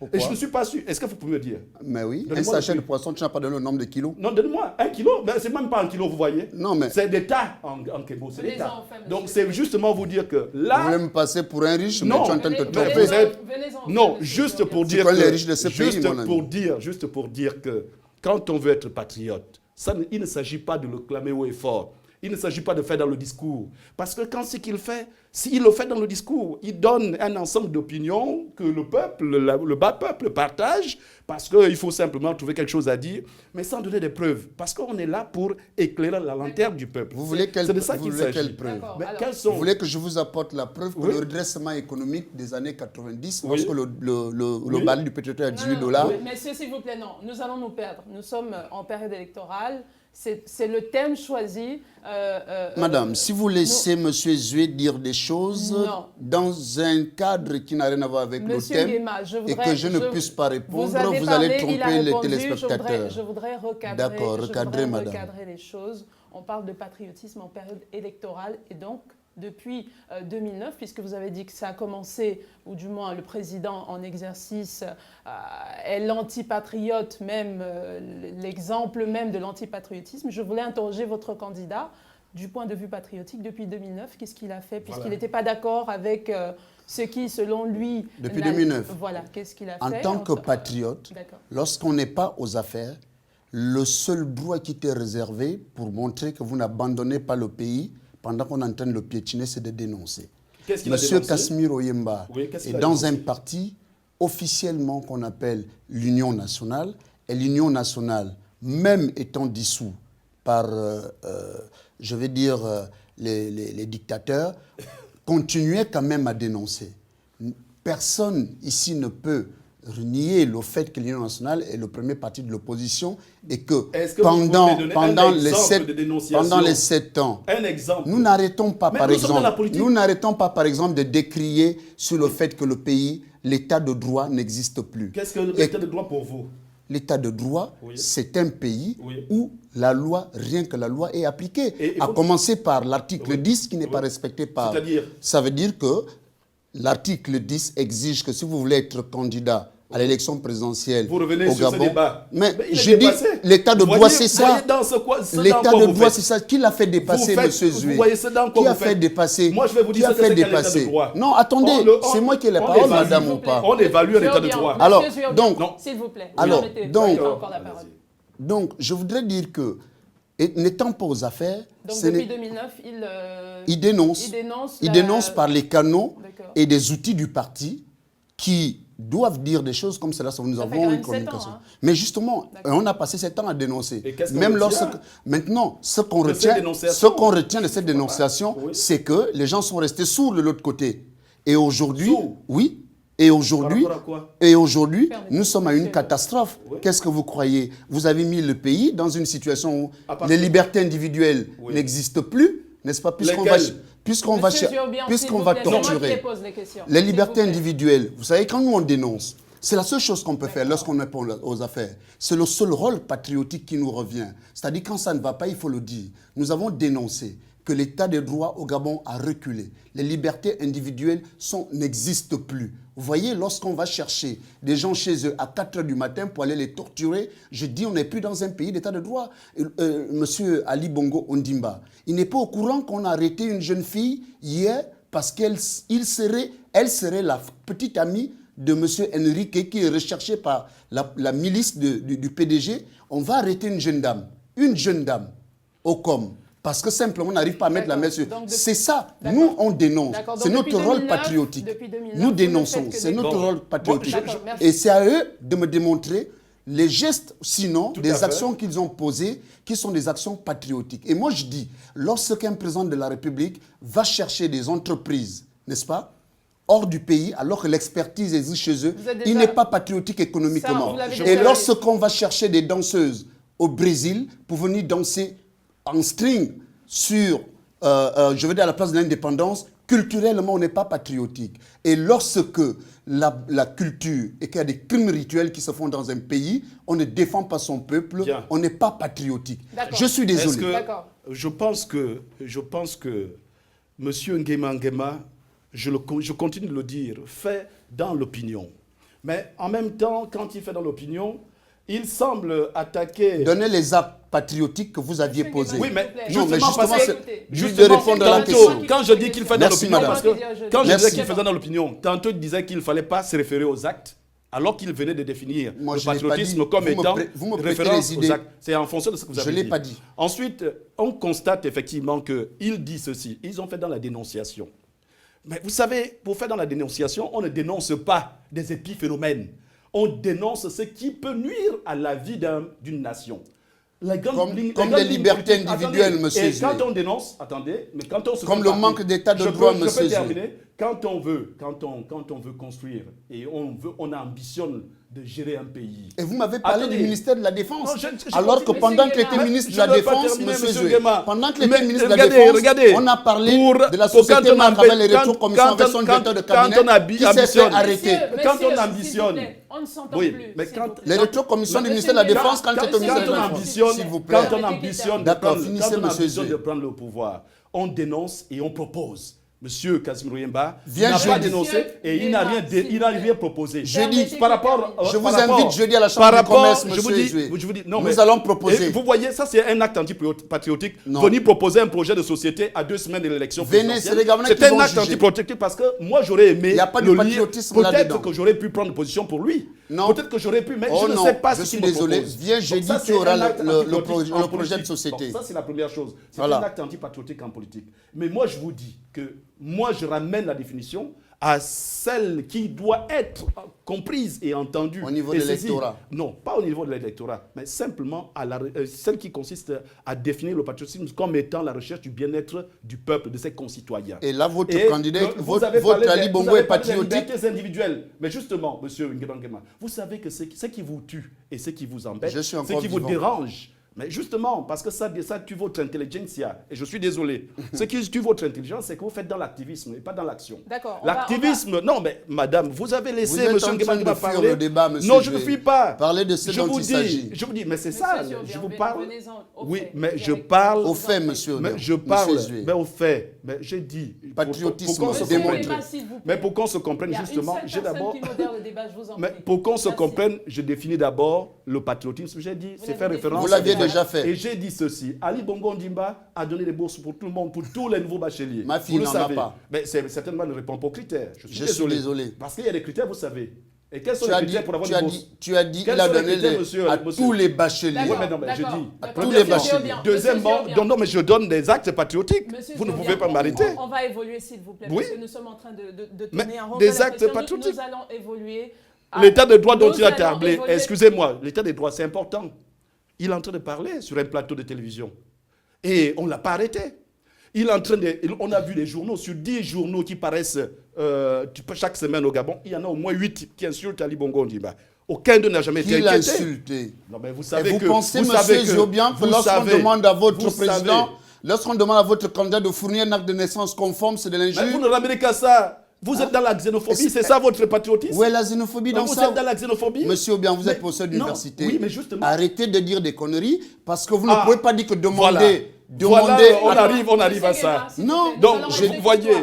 Speaker 2: Pourquoi?
Speaker 3: Et je ne suis pas sûr. Est-ce que vous pouvez me dire?
Speaker 2: Mais oui, un sachet de poisson, tu n'as pas donné le nombre de kilos?
Speaker 3: Non, donne-moi 1 kilo. Ben, c'est même pas 1 kilo, vous voyez.
Speaker 2: Non, mais...
Speaker 3: C'est des tas en Kébo, c'est des tas.
Speaker 1: Enfin,
Speaker 3: Donc, c'est justement vous dire que là...
Speaker 2: Vous voulez me passer pour un riche,
Speaker 3: Non,
Speaker 2: mais tu es en train de te
Speaker 3: mais
Speaker 2: tromper.
Speaker 3: vous êtes... Non, juste pour dire
Speaker 2: les
Speaker 3: que...
Speaker 2: riches de ce pays, mon ami.
Speaker 3: Juste pour dire que quand on veut être patriote, il ne s'agit pas de le clamer haut et fort. Il ne s'agit pas de faire dans le discours. Parce que quand ce qu'il fait, s'il le fait dans le discours, il donne un ensemble d'opinions que le peuple, le bas peuple partage, parce qu'il faut simplement trouver quelque chose à dire, mais sans donner des preuves. Parce qu'on est là pour éclairer la lanterne du peuple.
Speaker 2: Vous voulez
Speaker 3: c'est de ça qu'il s'agit.
Speaker 2: quelle preuve?
Speaker 3: Vous
Speaker 2: voulez que je vous apporte la preuve que le redressement économique des années 90, lorsque le baril du pétrole est à 18 $...
Speaker 1: Messieurs, s'il vous plaît, non. Nous allons nous perdre. Nous sommes en période électorale. C'est le thème choisi.
Speaker 2: Madame, si vous laissez M. Zoué dire des choses dans un cadre qui n'a rien à voir avec le thème et que je ne puisse pas répondre, vous allez tromper les téléspectateurs.
Speaker 1: Je voudrais recadrer les choses. On parle de patriotisme en période électorale et donc depuis 2009, puisque vous avez dit que ça a commencé, ou du moins le président en exercice est l'antipatriote, même l'exemple même de l'antipatriotisme. Je voulais interroger votre candidat du point de vue patriotique depuis 2009. Qu'est-ce qu'il a fait, puisqu'il n'était pas d'accord avec ce qui, selon lui...
Speaker 2: Depuis 2009.
Speaker 1: Voilà, qu'est-ce qu'il a fait?
Speaker 2: En tant que patriote, lorsqu'on n'est pas aux affaires, le seul droit qui était réservé pour montrer que vous n'abandonnez pas le pays, pendant qu'on est en train de le piétiner, c'est de dénoncer. Monsieur Kasmir Oyemba est dans un parti officiellement qu'on appelle l'Union nationale. Et l'Union nationale, même étant dissous par, je vais dire, les dictateurs, continuait quand même à dénoncer. Personne ici ne peut nier le fait que l'Union nationale est le premier parti de l'opposition et que pendant les 7 ans, nous n'arrêtons pas, par exemple, de décrier sur le fait que le pays, l'état de droit n'existe plus.
Speaker 3: Qu'est-ce que l'état de droit pour vous?
Speaker 2: L'état de droit, c'est un pays où la loi, rien que la loi est appliquée. À commencer par l'article 10 qui n'est pas respecté par... Ça veut dire que l'article 10 exige que si vous voulez être candidat à l'élection présidentielle
Speaker 3: vous revenez
Speaker 2: au
Speaker 3: sur
Speaker 2: Gabon,
Speaker 3: ce débat.
Speaker 2: mais je dis, l'état de droit, c'est ça. L'état de droit, c'est ça. Qui l'a fait dépasser, M. Zoué? Qui a fait dépasser?
Speaker 3: Moi, je vais vous dire ce qu'est l'état de droit.
Speaker 2: Non, attendez, c'est moi qui ai la parole, madame, ou pas?
Speaker 3: On évalue l'état de droit.
Speaker 2: Alors, donc,
Speaker 1: s'il vous plaît,
Speaker 2: donc, je voudrais dire que, n'étant pas aux affaires,
Speaker 1: donc depuis 2009,
Speaker 2: il dénonce par les canaux et des outils du parti qui doivent dire des choses comme cela. Nous avons une communication. Mais justement, on a passé 7 ans à dénoncer. Même lorsque... Maintenant, ce qu'on retient de cette dénonciation, c'est que les gens sont restés sourds de l'autre côté. Et aujourd'hui, et aujourd'hui, nous sommes à une catastrophe. Qu'est-ce que vous croyez? Vous avez mis le pays dans une situation où les libertés individuelles n'existent plus, n'est-ce pas? Puisqu'on va torturer les libertés individuelles. Vous savez, quand nous on dénonce, c'est la seule chose qu'on peut faire lorsqu'on n'est pas aux affaires. C'est le seul rôle patriotique qui nous revient. C'est-à-dire quand ça ne va pas, il faut le dire. Nous avons dénoncé que l'état de droit au Gabon a reculé. Les libertés individuelles n'existent plus. Vous voyez, lorsqu'on va chercher des gens chez eux à 4 h du matin pour aller les torturer, je dis on n'est plus dans un pays d'état de droit. Monsieur Ali Bongo Ondimba, il n'est pas au courant qu'on a arrêté une jeune fille hier parce qu'elle serait la petite amie de monsieur Enrique qui est recherché par la milice du PDG. On va arrêter une jeune dame au COM. Parce que simplement, on n'arrive pas à mettre la main sur... C'est ça. Nous, on dénonce. C'est notre rôle patriotique. Nous dénonçons. C'est notre rôle patriotique. Et c'est à eux de me démontrer les gestes, sinon, des actions qu'ils ont posées, qui sont des actions patriotiques. Et moi, je dis, lorsqu'un président de la République va chercher des entreprises, n'est-ce pas, hors du pays, alors que l'expertise existe chez eux, il n'est pas patriotique économiquement. Et lorsqu'on va chercher des danseuses au Brésil pour venir danser en string sur, je veux dire, à la place de l'indépendance, culturellement, on n'est pas patriotique. Et lorsque la culture et qu'il y a des crimes rituels qui se font dans un pays, on ne défend pas son peuple, on n'est pas patriotique. Je suis désolé.
Speaker 3: Je pense que M. Nguema Nguema, je continue de le dire, fait dans l'opinion. Mais en même temps, quand il fait dans l'opinion, il semble attaquer...
Speaker 2: Donnez les actes patriotiques que vous aviez posés.
Speaker 3: Oui, mais
Speaker 2: non, mais justement,
Speaker 3: c'est
Speaker 2: juste de répondre à la question.
Speaker 3: Quand je dis qu'il fait dans l'opinion, parce que quand je disais qu'il faisait dans l'opinion, tantôt il disait qu'il ne fallait pas se référer aux actes, alors qu'il venait de définir le patriotisme comme étant référence aux actes. C'est en fonction de ce que vous avez dit.
Speaker 2: Je ne l'ai pas dit.
Speaker 3: Ensuite, on constate effectivement qu'il dit ceci. Ils ont fait dans la dénonciation. Mais vous savez, pour faire dans la dénonciation, on ne dénonce pas des épiphénomènes. On dénonce ce qui peut nuire à la vie d'une nation.
Speaker 2: Comme des libertés individuelles, monsieur.
Speaker 3: Et quand on dénonce, attendez, mais quand on se
Speaker 2: comme le manque d'état de droit, monsieur.
Speaker 3: Je peux terminer. Quand on veut construire et on ambitionne de gérer un pays.
Speaker 2: Et vous m'avez parlé du ministère de la Défense. Alors que pendant qu'il était ministre de la Défense, monsieur Joué, pendant qu'il était ministre de la Défense, on a parlé de la société à travers les rétrocommissions avec son directeur de cabinet qui s'est fait arrêter.
Speaker 3: Quand on ambitionne,
Speaker 1: on ne s'entend plus.
Speaker 3: Mais quand
Speaker 2: les rétrocommissions du ministère de la Défense, quand c'est au ministère de la Défense, s'il vous plaît.
Speaker 3: Quand on ambitionne de prendre le pouvoir, on dénonce et on propose. Monsieur Casimiro Yemba n'a pas dénoncé et il n'a rien proposé.
Speaker 2: Jeudi,
Speaker 3: je
Speaker 2: vous invite jeudi à la Chambre de commerce, monsieur
Speaker 3: Joué.
Speaker 2: Nous allons proposer.
Speaker 3: Vous voyez, ça c'est un acte antipatriotique. Venir proposer un projet de société à 2 semaines de l'élection présidentielle. C'est un acte antipatriotique parce que moi j'aurais aimé le lire. Peut-être que j'aurais pu prendre position pour lui. Peut-être que j'aurais pu, mais je ne sais pas ce qu'il me propose.
Speaker 2: Je suis désolé. Viens jeudi, tu auras le projet de société.
Speaker 3: Ça c'est la première chose. C'est un acte antipatriotique en politique. Mais moi je vous dis que moi, je ramène la définition à celle qui doit être comprise et entendue.
Speaker 2: Au niveau de l'électorat?
Speaker 3: Non, pas au niveau de l'électorat, mais simplement à celle qui consiste à définir le patriotisme comme étant la recherche du bien-être du peuple, de ses concitoyens.
Speaker 2: Et là, votre candidat, votre Ali Bongo est patriotique.
Speaker 3: Libertés individuelles. Mais justement, monsieur Ngema, vous savez que ce qui vous tue et ce qui vous embête, ce qui vous dérange, mais justement, parce que ça tue votre intelligentsia. Et je suis désolé. Ce qui tue votre intelligence, c'est que vous faites dans l'activisme et pas dans l'action.
Speaker 1: D'accord.
Speaker 3: L'activisme, non, mais madame, vous avez laissé
Speaker 2: M.
Speaker 3: Nguema parler.
Speaker 2: Le débat, monsieur.
Speaker 3: Non, je ne fuis pas.
Speaker 2: Parlez de ce dont il s'agit.
Speaker 3: Je vous dis, mais c'est ça. Je vous parle. Oui, mais je
Speaker 2: parle. Au fait, monsieur.
Speaker 3: Mais je parle. Mais au fait. Mais j'ai dit.
Speaker 2: Patriotisme
Speaker 3: démontré. Mais pour qu'on se comprenne, justement, j'ai d'abord. Mais pour qu'on se comprenne, je définis d'abord le patriotisme. J'ai dit, c'est faire référence.
Speaker 2: Vous l'aviez déjà fait.
Speaker 3: Et j'ai dit ceci. Ali Bongo Ondimba a donné des bourses pour tout le monde, pour tous les nouveaux bacheliers.
Speaker 2: Ma fille n'en a pas.
Speaker 3: Mais certainement ne répond pas aux critères. Je suis désolé. Parce qu'il y a des critères, vous savez. Et quels sont les critères pour avoir des bourses?
Speaker 2: Tu as dit qu'il a donné à tous les bacheliers.
Speaker 3: Oui, mais non, mais je dis.
Speaker 2: À tous les bacheliers.
Speaker 3: Deuxièmement, non, mais je donne des actes patriotiques. Vous ne pouvez pas m'arrêter.
Speaker 1: On va évoluer, s'il vous plaît, parce que nous sommes en train de tourner en rond.
Speaker 3: Des actes patriotiques.
Speaker 1: Nous allons évoluer.
Speaker 3: L'état de droit dont il a tablé, excusez-moi, l'état des droits, c'est important. Il est en train de parler sur un plateau de télévision. Et on ne l'a pas arrêté. On a vu les journaux, sur 10 journaux qui paraissent chaque semaine au Gabon, il y en a au moins 8 qui insultent Ali Bongo Ondimba. Aucun d'eux n'a jamais été inquiété.
Speaker 2: Insulté.
Speaker 3: Non, mais vous savez
Speaker 2: et vous pensez, monsieur Jobian, que lorsqu'on demande à votre président, lorsqu'on demande à votre candidat de fournir un acte de naissance conforme, c'est de l'injure?
Speaker 3: Vous ne ramenez qu'à ça. Vous êtes dans la xénophobie, c'est ça votre patriotisme?
Speaker 2: Où est la xénophobie dans ça?
Speaker 3: Vous êtes dans la xénophobie?
Speaker 2: Monsieur Obiang, vous êtes professeur d'université.
Speaker 3: Oui, mais justement.
Speaker 2: Arrêtez de dire des conneries parce que vous ne pouvez pas dire que demander.
Speaker 3: On arrive à ça.
Speaker 2: Non,
Speaker 3: donc vous voyez,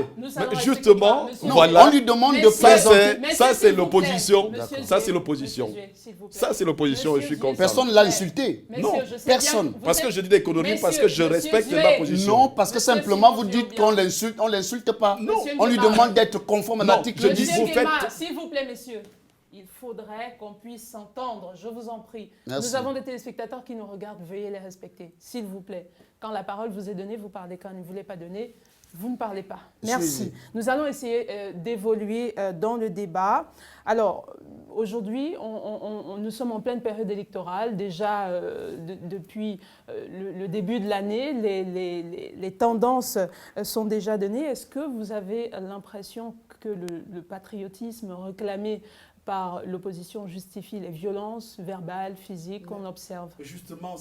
Speaker 3: justement, voilà.
Speaker 2: On lui demande de présenter.
Speaker 3: Ça c'est l'opposition. Ça c'est l'opposition. Ça c'est l'opposition et je suis content.
Speaker 2: Personne ne l'a insulté.
Speaker 3: Non,
Speaker 2: personne.
Speaker 3: Parce que je dis des conneries, parce que je respecte ma position.
Speaker 2: Non, parce que simplement vous dites qu'on l'insulte, on l'insulte pas.
Speaker 3: Non.
Speaker 2: On lui demande d'être conforme à l'article 10.
Speaker 1: S'il vous plaît, messieurs. Il faudrait qu'on puisse s'entendre, je vous en prie.
Speaker 2: Merci.
Speaker 1: Nous avons des téléspectateurs qui nous regardent, veuillez les respecter, s'il vous plaît. Quand la parole vous est donnée, vous parlez. Quand elle ne vous l'est pas donnée, vous ne parlez pas. Merci. Nous allons essayer d'évoluer dans le débat. Alors, aujourd'hui, nous sommes en pleine période électorale. Déjà, depuis le début de l'année, les tendances sont déjà données. Est-ce que vous avez l'impression que le patriotisme réclamé par l'opposition justifie les violences verbales, physiques qu'on observe?
Speaker 3: Justement,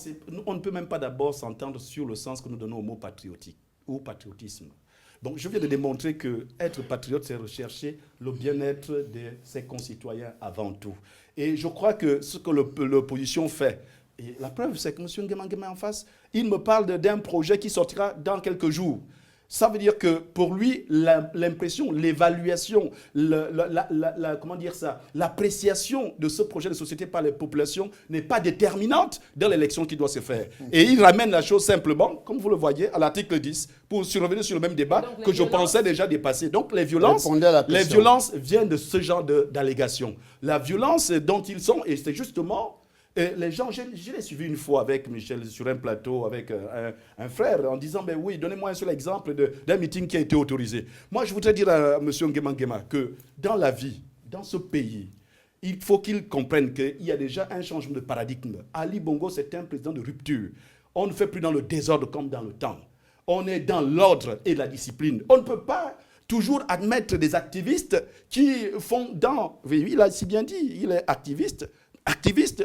Speaker 3: on ne peut même pas d'abord s'entendre sur le sens que nous donnons au mot patriotique ou patriotisme. Donc je viens de démontrer que être patriote, c'est rechercher le bien-être de ses concitoyens avant tout. Et je crois que ce que l'opposition fait, et la preuve c'est que M. Nguema en face, il me parle d'un projet qui sortira dans quelques jours. Ça veut dire que pour lui, l'impression, l'évaluation, comment dire ça, l'appréciation de ce projet de société par les populations n'est pas déterminante dans l'élection qui doit se faire. Et il ramène la chose simplement, comme vous le voyez, à l'article 10, pour revenir sur le même débat que je pensais déjà dépasser. Donc les violences viennent de ce genre d'allégations. La violence dont ils sont, et c'est justement... Et les gens, je l'ai suivi une fois avec Michel sur un plateau, avec un frère, en disant, ben oui, donnez-moi un seul exemple d'un meeting qui a été autorisé. Moi, je voudrais dire à M. Nguema Nguema que dans la vie, dans ce pays, il faut qu'il comprenne qu'il y a déjà un changement de paradigme. Ali Bongo, c'est un président de rupture. On ne fait plus dans le désordre comme dans le temps. On est dans l'ordre et la discipline. On ne peut pas toujours admettre des activistes qui font dans... Oui, il a si bien dit, il est activiste,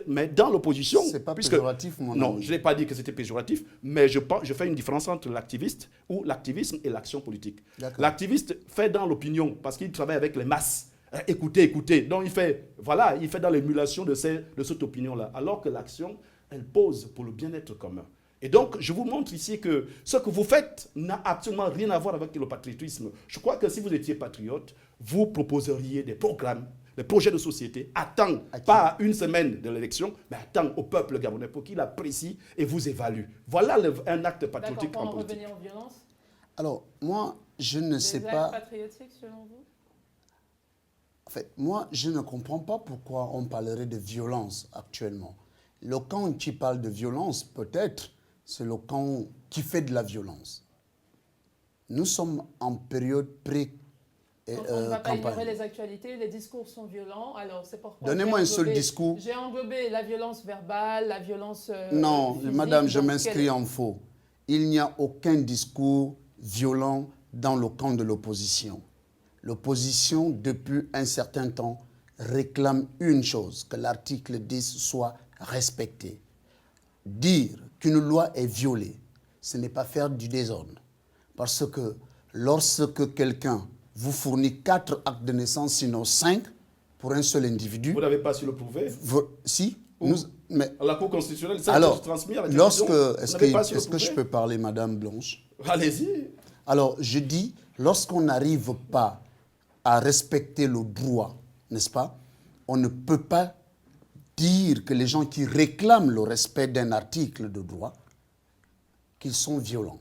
Speaker 3: mais dans l'opposition.
Speaker 2: C'est pas péjoratif, mon ami.
Speaker 3: Non, je n'ai pas dit que c'était péjoratif, mais je fais une différence entre l'activisme et l'action politique. L'activiste fait dans l'opinion, parce qu'il travaille avec les masses. Écoutez. Donc, il fait dans l'émulation de cette opinion-là. Alors que l'action, elle pose pour le bien-être commun. Et donc, je vous montre ici que ce que vous faites n'a absolument rien à voir avec le patriotisme. Je crois que si vous étiez patriote, vous proposeriez des programmes, des projets de société, pas une semaine de l'élection, mais attendre au peuple gabonais pour qu'il apprécie et vous évalue. Voilà un acte patriotique en politique.
Speaker 1: Revenir aux violences.
Speaker 2: Alors, moi, je ne sais pas...
Speaker 1: Des actes patriotiques, selon vous?
Speaker 2: En fait, moi, je ne comprends pas pourquoi on parlerait de violence actuellement. Le camp qui parle de violence, peut-être, c'est le camp qui fait de la violence. Nous sommes en période pré-campagne.
Speaker 1: On ne va pas ignorer les actualités, les discours sont violents, alors c'est pourquoi...
Speaker 2: Donnez-moi un seul discours.
Speaker 1: J'ai englobé la violence verbale, la violence
Speaker 2: non,
Speaker 1: physique,
Speaker 2: madame, je m'inscris en faux. Il n'y a aucun discours violent dans le camp de l'opposition. L'opposition, depuis un certain temps, réclame une chose, que l'article 10 soit respecté. Dire qu'une loi est violée, ce n'est pas faire du désordre. Parce que lorsque quelqu'un vous fournit 4 actes de naissance, sinon 5, pour un seul individu...
Speaker 3: Vous n'avez pas su le prouver?
Speaker 2: Si.
Speaker 3: Mais à la Cour constitutionnelle, ça
Speaker 2: alors,
Speaker 3: a été transmis à la télévision.
Speaker 2: Est-ce que je peux parler, Madame Blanche?
Speaker 3: Allez-y.
Speaker 2: Alors, je dis, lorsqu'on n'arrive pas à respecter le droit, n'est-ce pas, on ne peut pas dire que les gens qui réclament le respect d'un article de droit, qu'ils sont violents.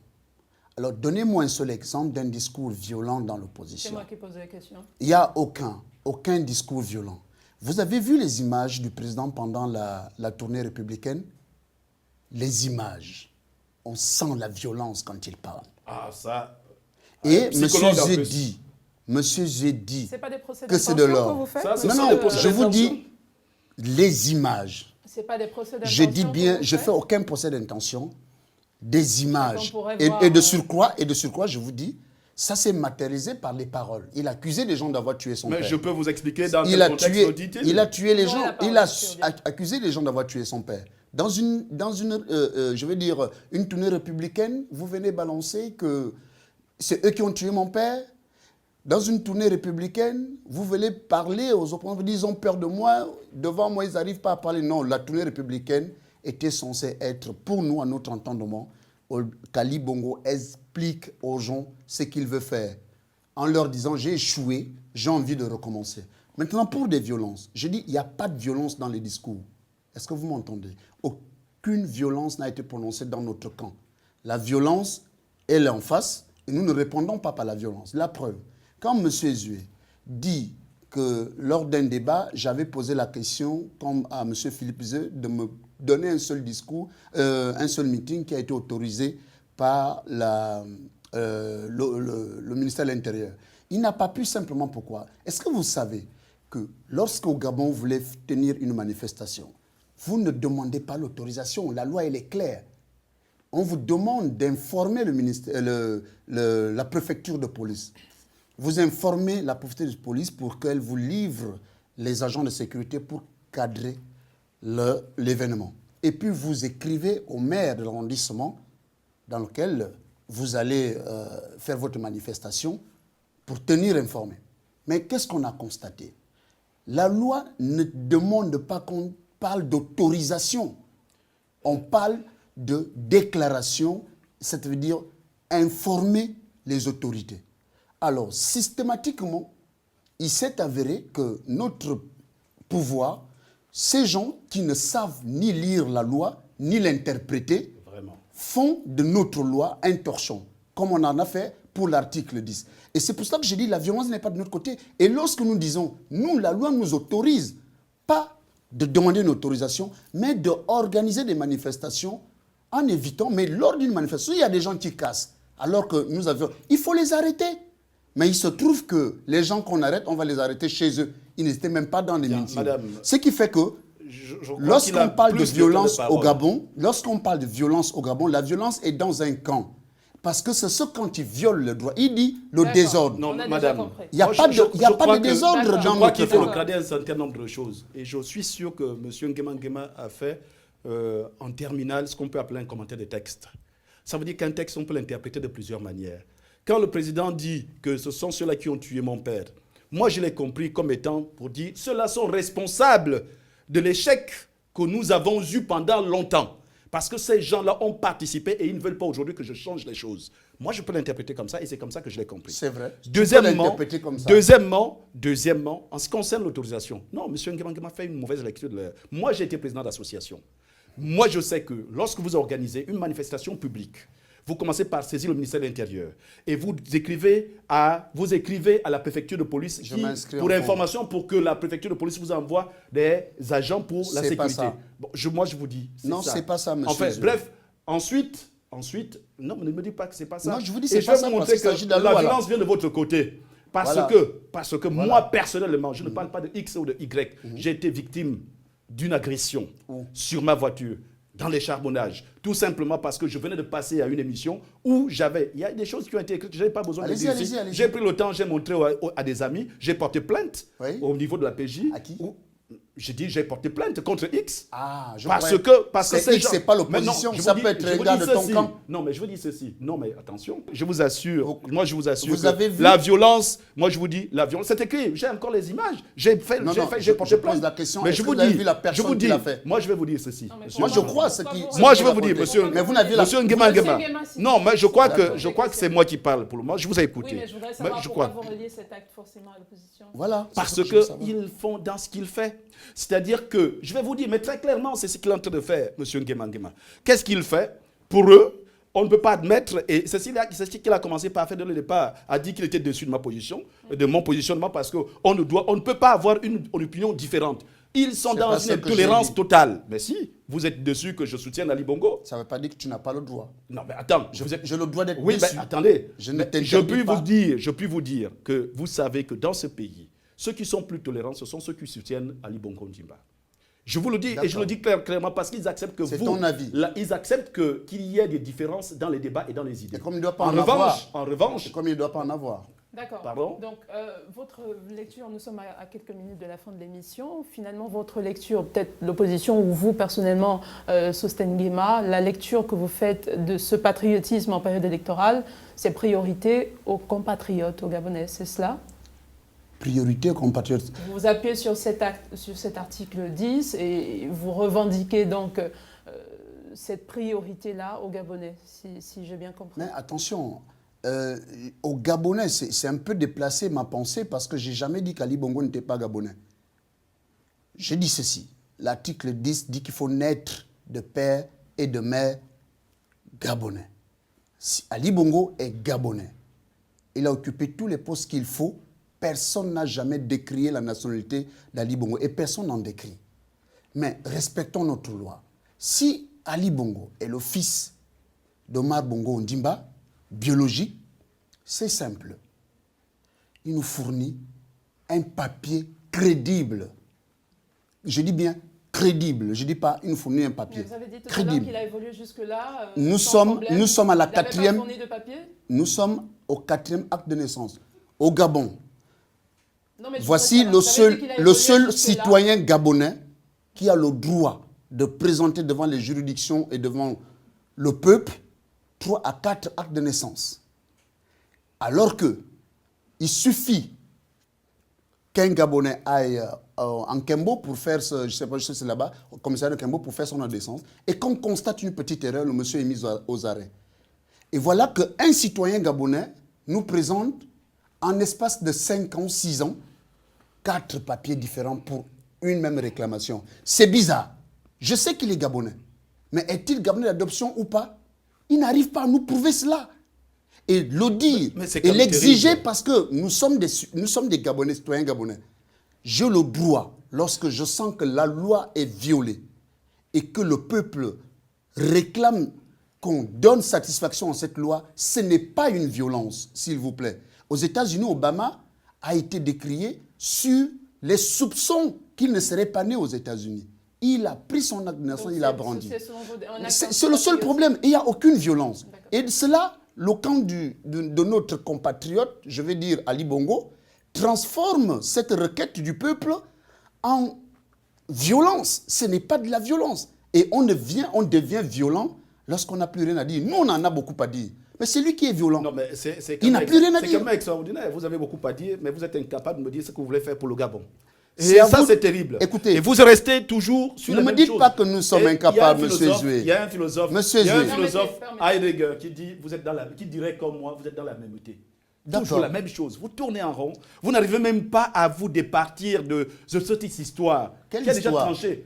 Speaker 2: Alors, donnez-moi un seul exemple d'un discours violent dans l'opposition.
Speaker 1: C'est moi qui pose la question.
Speaker 2: Il n'y a aucun discours violent. Vous avez vu les images du président pendant la tournée républicaine? Les images. On sent la violence quand il parle.
Speaker 3: Ah, ça...
Speaker 2: Et M. Zedi
Speaker 1: C'est pas des procès
Speaker 2: que c'est de l'or. Non, je vous dis les images.
Speaker 1: C'est pas des procès d'intention.
Speaker 2: Je dis bien, je ne fais aucun procès d'intention. Des images. Et de surcroît, je vous dis, ça s'est matérialisé par les paroles. Il a accusé les gens d'avoir tué son père.
Speaker 3: Mais je peux vous expliquer dans quel contexte audité.
Speaker 2: Il a tué les gens. Il a accusé les gens d'avoir tué son père. Dans une je veux dire, une tournée républicaine, vous venez balancer que c'est eux qui ont tué mon père. Dans une tournée républicaine, vous venez parler aux opposants, vous dites, ils ont peur de moi, devant moi, ils n'arrivent pas à parler. Non, la tournée républicaine était censée être, pour nous, à notre entendement, qu'Ali Bongo explique aux gens ce qu'il veut faire, en leur disant, j'ai échoué, j'ai envie de recommencer. Maintenant, pour des violences, je dis, il n'y a pas de violence dans les discours. Est-ce que vous m'entendez? Aucune violence n'a été prononcée dans notre camp. La violence, elle est en face, et nous ne répondons pas par la violence. La preuve, quand M. Zué dit que lors d'un débat, j'avais posé la question comme à M. Philippe Zué de me donner un seul discours, un seul meeting qui a été autorisé par le ministère de l'Intérieur. Il n'a pas pu simplement pourquoi? Est-ce que vous savez que lorsqu'au Gabon, vous voulez tenir une manifestation, vous ne demandez pas l'autorisation, la loi elle est claire. On vous demande d'informer la préfecture de police. Vous informez la préfecture de police pour qu'elle vous livre les agents de sécurité pour cadrer l'événement. Et puis vous écrivez au maire de l'arrondissement dans lequel vous allez faire votre manifestation pour tenir informé. Mais qu'est-ce qu'on a constaté? La loi ne demande pas qu'on parle d'autorisation. On parle de déclaration, ça veut dire informer les autorités. Alors, systématiquement, il s'est avéré que notre pouvoir, ces gens qui ne savent ni lire la loi, ni l'interpréter, font de notre loi un torchon, comme on en a fait pour l'article 10. Et c'est pour ça que je dis la violence n'est pas de notre côté. Et lorsque nous disons, nous, la loi nous autorise, pas de demander une autorisation, mais d'organiser des manifestations en évitant, mais lors d'une manifestation, il y a des gens qui cassent, alors que nous avions... Il faut les arrêter. Mais il se trouve que les gens qu'on arrête, on va les arrêter chez eux. Ils n'étaient même pas dans les meetings. Ce qui fait que lorsqu'on parle de violence au Gabon, la violence est dans un camp. Parce que c'est ce camp qui viole le droit. Il dit le désordre.
Speaker 3: Non, madame,
Speaker 2: il n'y a pas de désordre dans notre
Speaker 3: Je crois qu'il faut regarder un certain nombre de choses. Et je suis sûr que M. Nguema a fait en terminale ce qu'on peut appeler un commentaire de texte. Ça veut dire qu'un texte, on peut l'interpréter de plusieurs manières. Quand le président dit que ce sont ceux-là qui ont tué mon père, moi je l'ai compris comme étant pour dire ceux-là sont responsables de l'échec que nous avons eu pendant longtemps. Parce que ces gens-là ont participé et ils ne veulent pas aujourd'hui que je change les choses. Moi, je peux l'interpréter comme ça et c'est comme ça que je l'ai compris.
Speaker 2: C'est vrai.
Speaker 3: Deuxièmement, en ce qui concerne l'autorisation, non, M. Nguema fait une mauvaise lecture. Moi, j'ai été président d'association. Moi, je sais que lorsque vous organisez une manifestation publique, vous commencez par saisir le ministère de l'Intérieur et vous écrivez à la préfecture de police pour information pour que la préfecture de police vous envoie des agents pour la sécurité. Bon, moi, je vous dis,
Speaker 2: non, c'est pas ça, monsieur.
Speaker 3: Enfin, bref, ensuite, non, ne me dites pas que c'est pas ça.
Speaker 2: Non, je vous dis c'est pas ça parce qu'il s'agit de
Speaker 3: la violence vient de votre côté. Parce que moi, personnellement, je ne parle pas de X ou de Y. J'ai été victime d'une agression sur ma voiture, dans les charbonnages, tout simplement parce que je venais de passer à une émission où il y a des choses qui ont été écrites, je n'avais pas besoin de dire ici. J'ai pris le temps, j'ai montré à des amis, j'ai porté plainte au niveau de la PJ.
Speaker 2: À qui?
Speaker 3: J'ai dit, j'ai porté plainte contre X.
Speaker 2: Ah, je
Speaker 3: parce que
Speaker 2: c'est X, c'est pas l'opposition, ça peut être un gars de ton camp.
Speaker 3: Non, mais je vous dis ceci. Non, mais attention, je vous assure,
Speaker 2: vous avez vu
Speaker 3: la violence, moi je vous dis, la violence, c'est écrit, j'ai encore les images, j'ai porté plainte.
Speaker 2: La question,
Speaker 3: mais je vous dis, moi je vais vous dire ceci.
Speaker 2: Moi je crois ce qui...
Speaker 3: Moi je vais vous dire, monsieur,
Speaker 2: mais vous n'avez
Speaker 3: monsieur Nguema. Non, mais je crois que c'est moi qui parle pour le moment, je vous ai écouté.
Speaker 1: Oui, mais je voudrais savoir pourquoi vous reliez cet acte forcément à l'opposition.
Speaker 2: Voilà.
Speaker 3: Parce qu'ils font dans ce qu'ils font. C'est-à-dire que, je vais vous dire, mais très clairement, c'est ce qu'il est en train de faire, M. Nguema. Qu'est-ce qu'il fait? Pour eux, on ne peut pas admettre, et c'est ce qu'il a commencé par faire dès le départ, a dit qu'il était dessus de ma position, de mon positionnement, parce qu'on ne peut pas avoir une opinion différente. Ils sont dans une intolérance totale. Mais si, vous êtes dessus que je soutienne Ali Bongo.
Speaker 2: Ça ne veut pas dire que tu n'as pas le droit.
Speaker 3: Non, mais attends.
Speaker 2: J'ai le droit d'être
Speaker 3: dessus. Oui, mais attendez.
Speaker 2: Je puis
Speaker 3: vous dire que vous savez que dans ce pays, ceux qui sont plus tolérants, ce sont ceux qui soutiennent Ali Bongo Ondimba. Je vous le dis, et je le dis clairement parce qu'ils acceptent que
Speaker 2: c'est ton avis.
Speaker 3: Ils acceptent qu'il y ait des différences dans les débats et dans les idées.
Speaker 2: Et comme il ne doit pas en avoir.
Speaker 3: En revanche.
Speaker 2: Comme il ne doit pas en avoir.
Speaker 1: D'accord.
Speaker 3: Pardon?
Speaker 1: Donc, votre lecture, nous sommes à quelques minutes de la fin de l'émission. Finalement, votre lecture, peut-être l'opposition ou vous personnellement, Sostène Nguema, la lecture que vous faites de ce patriotisme en période électorale, c'est priorité aux compatriotes, aux Gabonais, c'est cela?
Speaker 2: Priorité aux compatriotes.
Speaker 1: Vous vous appuyez sur cet article 10 et vous revendiquez donc cette priorité-là aux Gabonais, si j'ai bien compris.
Speaker 2: Mais attention, aux Gabonais, c'est un peu déplacé ma pensée parce que je n'ai jamais dit qu'Ali Bongo n'était pas Gabonais. J'ai dit ceci, l'article 10 dit qu'il faut naître de père et de mère Gabonais. Si Ali Bongo est Gabonais, il a occupé tous les postes qu'il faut. Personne n'a jamais décrié la nationalité d'Ali Bongo et personne n'en décrit. Mais respectons notre loi. Si Ali Bongo est le fils d'Omar Bongo Ondimba, biologique, c'est simple. Il nous fournit un papier crédible. Je dis bien crédible. Je ne dis pas il nous fournit un papier.
Speaker 1: Mais vous avez dit tout
Speaker 2: crédible.
Speaker 1: À l'heure qu'il a évolué jusque-là.
Speaker 2: Nous sommes à la quatrième.
Speaker 1: Pas fourni de papier ?
Speaker 2: Nous sommes au 4e acte de naissance. Au Gabon.
Speaker 1: Non, mais
Speaker 2: voici le seul citoyen gabonais qui a le droit de présenter devant les juridictions et devant le peuple 3 à 4 actes de naissance. Alors qu'il suffit qu'un Gabonais aille en Kembo pour faire, je ne sais pas, c'est là-bas, au commissariat de Kembo pour faire son acte de naissance, et qu'on constate une petite erreur, le monsieur est mis aux arrêts. Et voilà qu'un citoyen gabonais nous présente, en espace de 5 ans, 6 ans, 4 papiers différents pour une même réclamation. C'est bizarre. Je sais qu'il est gabonais. Mais est-il gabonais d'adoption ou pas? Il n'arrive pas à nous prouver cela. Et le dire et l'exiger parce que nous sommes des Gabonais, citoyens gabonais. J'ai le droit, lorsque je sens que la loi est violée et que le peuple réclame qu'on donne satisfaction à cette loi, ce n'est pas une violence, s'il vous plaît. Aux États-Unis, Obama a été décrié sur les soupçons qu'il ne serait pas né aux États-Unis. Il a pris son acte de naissance, il a brandi. C'est le seul problème. Il n'y a aucune violence. Et cela, le camp de notre compatriote, je vais dire Ali Bongo, transforme cette requête du peuple en violence. Ce n'est pas de la violence. Et on devient violent lorsqu'on n'a plus rien à dire. Nous, on en a beaucoup à dire. Mais c'est lui qui est violent.
Speaker 3: Non, mais
Speaker 2: il n'a plus rien à dire.
Speaker 3: C'est quand même extraordinaire. Vous avez beaucoup à dire, mais vous êtes incapable de me dire ce que vous voulez faire pour le Gabon. Et ça, c'est terrible.
Speaker 2: Écoutez,
Speaker 3: et vous restez toujours sur la même chose.
Speaker 2: Ne me dites pas que nous sommes incapables, M. Zoué.
Speaker 3: Il y a un philosophe, Heidegger, qui dirait comme moi, vous êtes dans la mêmeté. Toujours la même chose. Vous tournez en rond. Vous n'arrivez même pas à vous départir de cette histoire.
Speaker 2: Quelle
Speaker 3: qui a déjà
Speaker 2: histoire?
Speaker 3: tranché.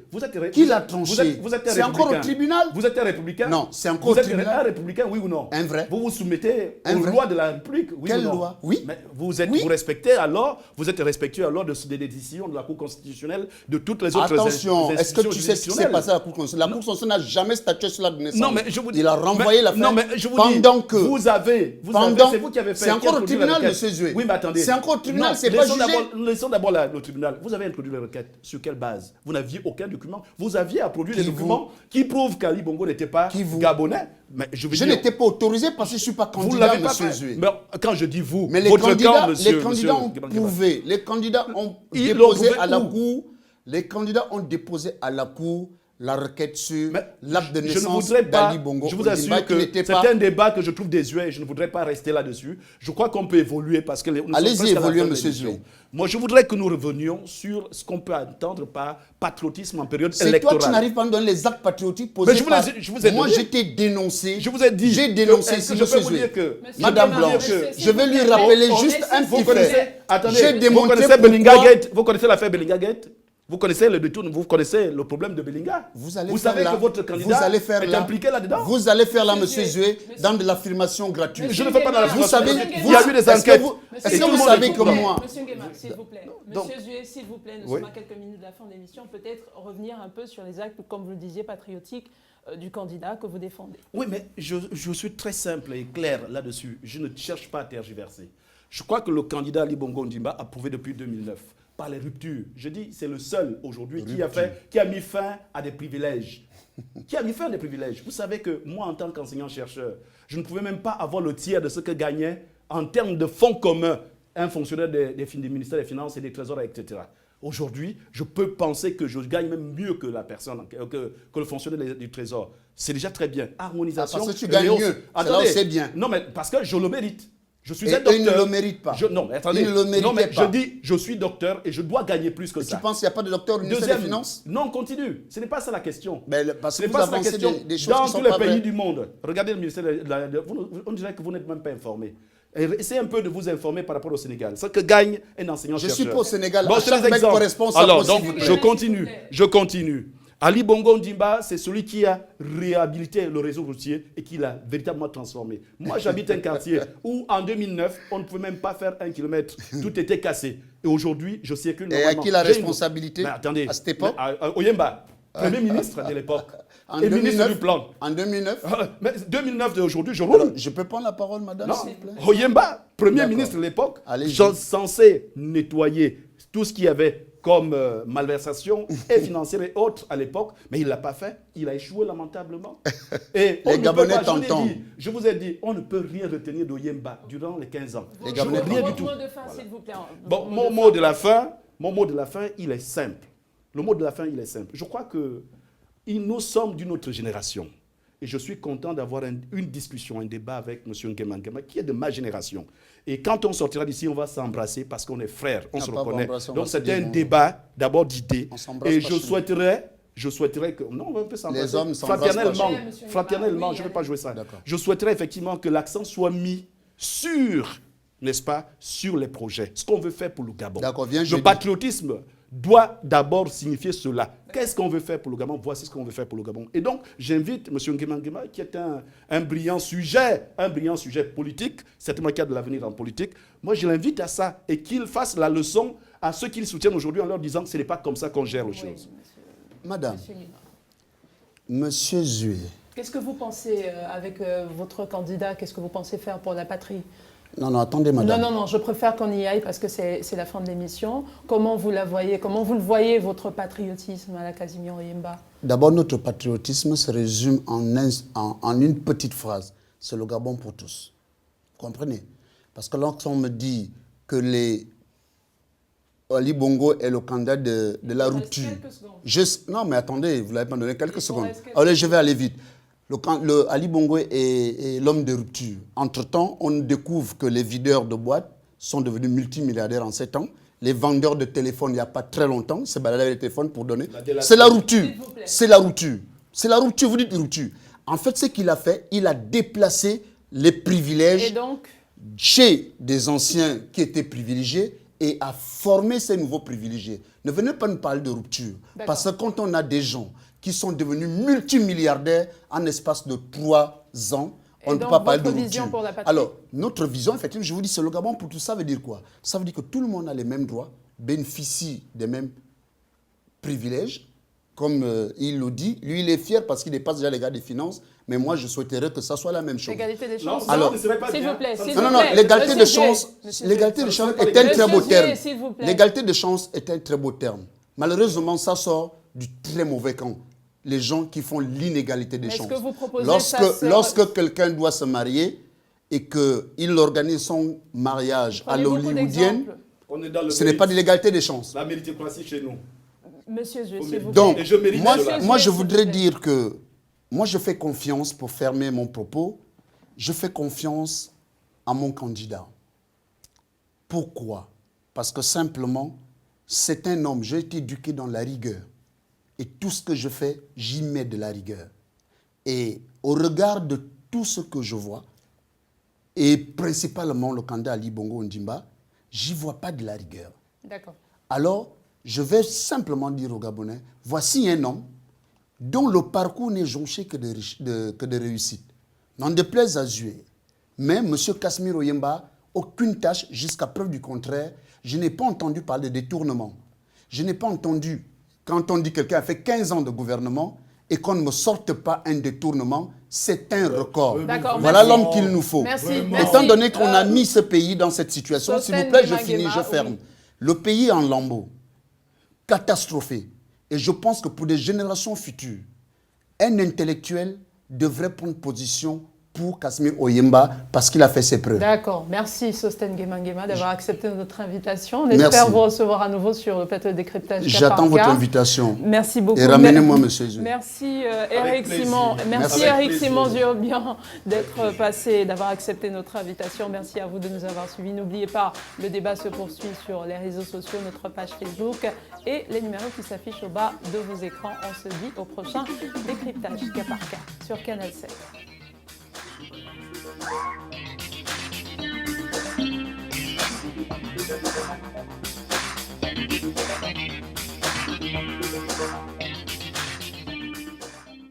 Speaker 2: Qui l'a tranché? C'est encore au tribunal?
Speaker 3: Vous êtes un républicain?
Speaker 2: Non, c'est encore au tribunal.
Speaker 3: Vous êtes un républicain, oui ou non?
Speaker 2: Un vrai.
Speaker 3: Vous vous soumettez aux lois de la République, oui
Speaker 2: Quelle
Speaker 3: ou non?
Speaker 2: loi? Oui.
Speaker 3: Mais vous respectez alors, vous êtes respectueux alors des décisions de la Cour constitutionnelle, de toutes les autres
Speaker 2: institutions. Attention, est-ce que tu sais ce qui s'est passé à la Cour constitutionnelle? La Cour constitutionnelle n'a jamais statué sur la naissance.
Speaker 3: Non, mais je vous dis.
Speaker 2: Il a renvoyé l'affaire.
Speaker 3: Non, mais je vous dis.
Speaker 2: Pendant que.
Speaker 3: C'est vous qui avez fait.
Speaker 2: C'est encore au tribunal, M. Zoué.
Speaker 3: Oui, mais attendez.
Speaker 2: C'est encore au tribunal, c'est pas jugé.
Speaker 3: Laissons d'abord le tribunal. Vous avez introduit la requête. Sur quelle base? Vous n'aviez aucun document. Vous aviez à produire des documents qui prouvent qu'Ali Bongo n'était pas gabonais. Mais je n'étais
Speaker 2: pas autorisé parce que je ne suis pas candidat, M. Zoué.
Speaker 3: Mais quand je dis vous,
Speaker 2: mais les candidats ont prouvé. Les candidats ont déposé à la Cour. Les candidats ont déposé à la Cour la requête sur l'acte de naissance d'Ali Bongo.
Speaker 3: Je vous assure que c'est un débat que je trouve désuet et je ne voudrais pas rester là-dessus. Je crois qu'on peut évoluer parce que...
Speaker 2: Allez-y, évoluer, M. Zoué.
Speaker 3: Moi, je voudrais que nous revenions sur ce qu'on peut entendre par patriotisme en période électorale.
Speaker 2: C'est toi qui n'arrives pas à me donner les actes patriotiques posés par... Moi, je t'ai dénoncé.
Speaker 3: Je vous ai dit.
Speaker 2: J'ai dénoncé, si
Speaker 3: je peux vous dire que...
Speaker 2: Madame Blanche, je vais lui rappeler juste un petit fait.
Speaker 3: Attendez, vous connaissez l'affaire Bellinga Gate? Vous connaissez le détour, vous connaissez le problème de Bellinga. Vous savez que votre candidat est impliqué là-dedans.
Speaker 2: Vous allez faire là, M. Zoué, dans de l'affirmation gratuite.
Speaker 3: Je ne fais pas de l'affirmation.
Speaker 2: Vous savez,
Speaker 3: il y a eu des enquêtes.
Speaker 2: Est-ce que vous savez que moi...
Speaker 1: Monsieur Nguema, s'il vous plaît. Monsieur Zoué, s'il vous plaît, nous sommes à quelques minutes de la fin de l'émission. Peut-être revenir un peu sur les actes, comme vous le disiez, patriotiques du candidat que vous défendez.
Speaker 3: Oui, mais je suis très simple et clair là-dessus. Je ne cherche pas à tergiverser. Je crois que le candidat Ali Bongo Ondimba a prouvé depuis 2009. Par les ruptures. Je dis, c'est le seul aujourd'hui qui a mis fin à des privilèges. Qui a mis fin à des privilèges. Vous savez que moi, en tant qu'enseignant-chercheur, je ne pouvais même pas avoir le tiers de ce que gagnait en termes de fonds communs un fonctionnaire du ministère des Finances et des Trésors, etc. Aujourd'hui, je peux penser que je gagne même mieux que la personne, que le fonctionnaire du Trésor. C'est déjà très bien. Harmonisation.
Speaker 2: Parce que tu gagnes mieux. Attendez, c'est bien.
Speaker 3: Non, mais parce que je le mérite. Je suis un docteur.
Speaker 2: Il ne le mérite pas.
Speaker 3: Non, mais attendez.
Speaker 2: Il ne le mérite pas.
Speaker 3: Je dis, je suis docteur et je dois gagner plus que ça.
Speaker 2: Tu penses qu'il n'y a pas de docteur au ministère des Finances?
Speaker 3: Non, continue. Ce n'est pas ça la question.
Speaker 2: Parce que vous avancez des choses
Speaker 3: dans
Speaker 2: qui sont
Speaker 3: tous les
Speaker 2: pas
Speaker 3: pays
Speaker 2: vraies.
Speaker 3: du monde, regardez le ministère on dirait que vous n'êtes même pas informé. Essayez un peu de vous informer par rapport au Sénégal. Ce que gagne un enseignant-chercheur.
Speaker 2: Je suis pas au Sénégal.
Speaker 3: Bon,
Speaker 2: chaque mec correspond à
Speaker 3: alors, donc, je continue. Ali Bongo Ondimba, c'est celui qui a réhabilité le réseau routier et qui l'a véritablement transformé. Moi, j'habite un quartier où, en 2009, on ne pouvait même pas faire 1 kilomètre. Tout était cassé. Et aujourd'hui, je circule normalement.
Speaker 2: Et à qui la responsabilité
Speaker 3: attendez,
Speaker 2: à cette époque?
Speaker 3: Oyemba, Premier ministre de l'époque. Et ministre du Plan.
Speaker 2: En 2009?
Speaker 3: Mais 2009 d'aujourd'hui, je roule.
Speaker 2: Je peux prendre la parole, madame, s'il vous plaît?
Speaker 3: Oyemba, Premier ministre de l'époque, censé nettoyer tout ce qu'il y avait comme malversation et financière et autres à l'époque, mais il ne l'a pas fait. Il a échoué lamentablement. Et
Speaker 2: les Gabonais t'entendent.
Speaker 3: Je vous ai dit, on ne peut rien retenir d'Oyemba durant les 15 ans.
Speaker 2: Les Gabonais
Speaker 3: rien du tout.
Speaker 1: Mot de fin, s'il vous plaît.
Speaker 3: Bon, mon mot de la fin, il est simple. Le mot de la fin, il est simple. Je crois que nous sommes d'une autre génération. Et je suis content d'avoir une discussion, un débat avec M. Nguema Nguema, qui est de ma génération. Et quand on sortira d'ici, on va s'embrasser parce qu'on est frères, on se reconnaît. Donc c'est un débat d'abord d'idées. Et je souhaiterais que... Non, on peut s'embrasser.
Speaker 2: Les hommes s'embrassent
Speaker 3: fraternellement, je ne vais pas jouer ça. Je souhaiterais effectivement que l'accent soit mis sur n'est-ce pas, sur les projets, ce qu'on veut faire pour le Gabon.
Speaker 2: D'accord,
Speaker 3: Le patriotisme doit d'abord signifier cela. Qu'est-ce qu'on veut faire pour le Gabon? Voici ce qu'on veut faire pour le Gabon. Et donc, j'invite M. Nguema Nguema, qui est un brillant sujet politique, certainement qui a de l'avenir en politique. Moi, je l'invite à ça et qu'il fasse la leçon à ceux qui le soutiennent aujourd'hui en leur disant que ce n'est pas comme ça qu'on gère les choses.
Speaker 2: Madame, Monsieur Zué.
Speaker 1: Qu'est-ce que vous pensez avec votre candidat? Qu'est-ce que vous pensez faire pour la patrie?
Speaker 2: Non, attendez, madame.
Speaker 1: Non, je préfère qu'on y aille parce que c'est la fin de l'émission. Comment vous la voyez? Comment vous le voyez, votre patriotisme à la Casimir Oyemba?
Speaker 2: D'abord, notre patriotisme se résume en une petite phrase. C'est le Gabon pour tous. Vous comprenez? Parce que lorsqu'on me dit que Ali Bongo est le candidat de la rupture. Non, mais attendez, vous ne l'avez pas donné quelques secondes. Allez, je vais aller vite. Ali Bongo est l'homme de rupture. Entre-temps, on découvre que les videurs de boîtes sont devenus multimilliardaires en 7 ans. Les vendeurs de téléphones, il n'y a pas très longtemps, c'est baladé avec les téléphones pour donner. C'est la rupture. C'est la rupture. C'est la rupture, vous dites rupture. En fait, ce qu'il a fait, il a déplacé les privilèges chez des anciens qui étaient privilégiés et a formé ces nouveaux privilégiés. Ne venez pas nous parler de rupture. Parce que quand on a des gens qui sont devenus multimilliardaires en l'espace de 3 ans, on ne peut pas parler de rupture. Alors, notre vision, effectivement, je vous dis, c'est le Gabon pour tout ça veut dire quoi? Ça veut dire que tout le monde a les mêmes droits, bénéficie des mêmes privilèges. Comme il le dit, lui, il est fier parce qu'il dépasse déjà les gars des finances, mais moi, je souhaiterais que ça soit la même chose.
Speaker 1: L'égalité des chances.
Speaker 2: Alors,
Speaker 1: s'il vous plaît.
Speaker 2: Non, l'égalité des chances est un très beau terme. L'égalité des chances est un très beau terme. Malheureusement, ça sort du très mauvais camp. Les gens qui font l'inégalité des chances. Lorsque quelqu'un doit se marier et qu'il organise son mariage à l'hollywoodienne, ce n'est pas de l'égalité des chances.
Speaker 3: La méritocratie chez nous.
Speaker 1: Monsieur Zué, s'il vous plaît.
Speaker 2: Donc, moi, je voudrais dire que moi, je fais confiance, pour fermer mon propos, je fais confiance à mon candidat. Pourquoi? Parce que simplement, c'est un homme, j'ai été éduqué dans la rigueur. Et tout ce que je fais, j'y mets de la rigueur. Et au regard de tout ce que je vois, et principalement le candidat Ali Bongo Ondimba, j'y vois pas de la rigueur.
Speaker 1: D'accord.
Speaker 2: Alors, je vais simplement dire aux Gabonais, voici un homme dont le parcours n'est jonché que de réussite. N'en déplaise à Zué. Mais M. Casimir Oyemba, aucune tâche, jusqu'à preuve du contraire, je n'ai pas entendu parler de détournement. Je n'ai pas entendu, quand on dit que quelqu'un a fait 15 ans de gouvernement et qu'on ne me sorte pas un détournement, c'est un record. Voilà l'homme qu'il nous faut. Étant donné qu'on a mis ce pays dans cette situation, s'il vous plaît, je finis, je ferme. Oui. Le pays est en lambeaux, catastrophé. Et je pense que pour des générations futures, un intellectuel devrait prendre position pour Casimir Oyemba parce qu'il a fait ses preuves.
Speaker 1: D'accord. Merci Sosten Nguema Nguema d'avoir accepté notre invitation. On espère vous recevoir à nouveau sur le plateau de décryptage.
Speaker 2: J'attends votre invitation.
Speaker 1: Merci beaucoup.
Speaker 2: Et ramenez-moi monsieur Zué.
Speaker 1: Merci Eric Simon. Merci Eric Simon Zué-Obiang d'être passé, d'avoir accepté notre invitation. Merci à vous de nous avoir suivis. N'oubliez pas, le débat se poursuit sur les réseaux sociaux, notre page Facebook et les numéros qui s'affichent au bas de vos écrans. On se dit au prochain décryptage cas par cas sur Canal 7. Thank you.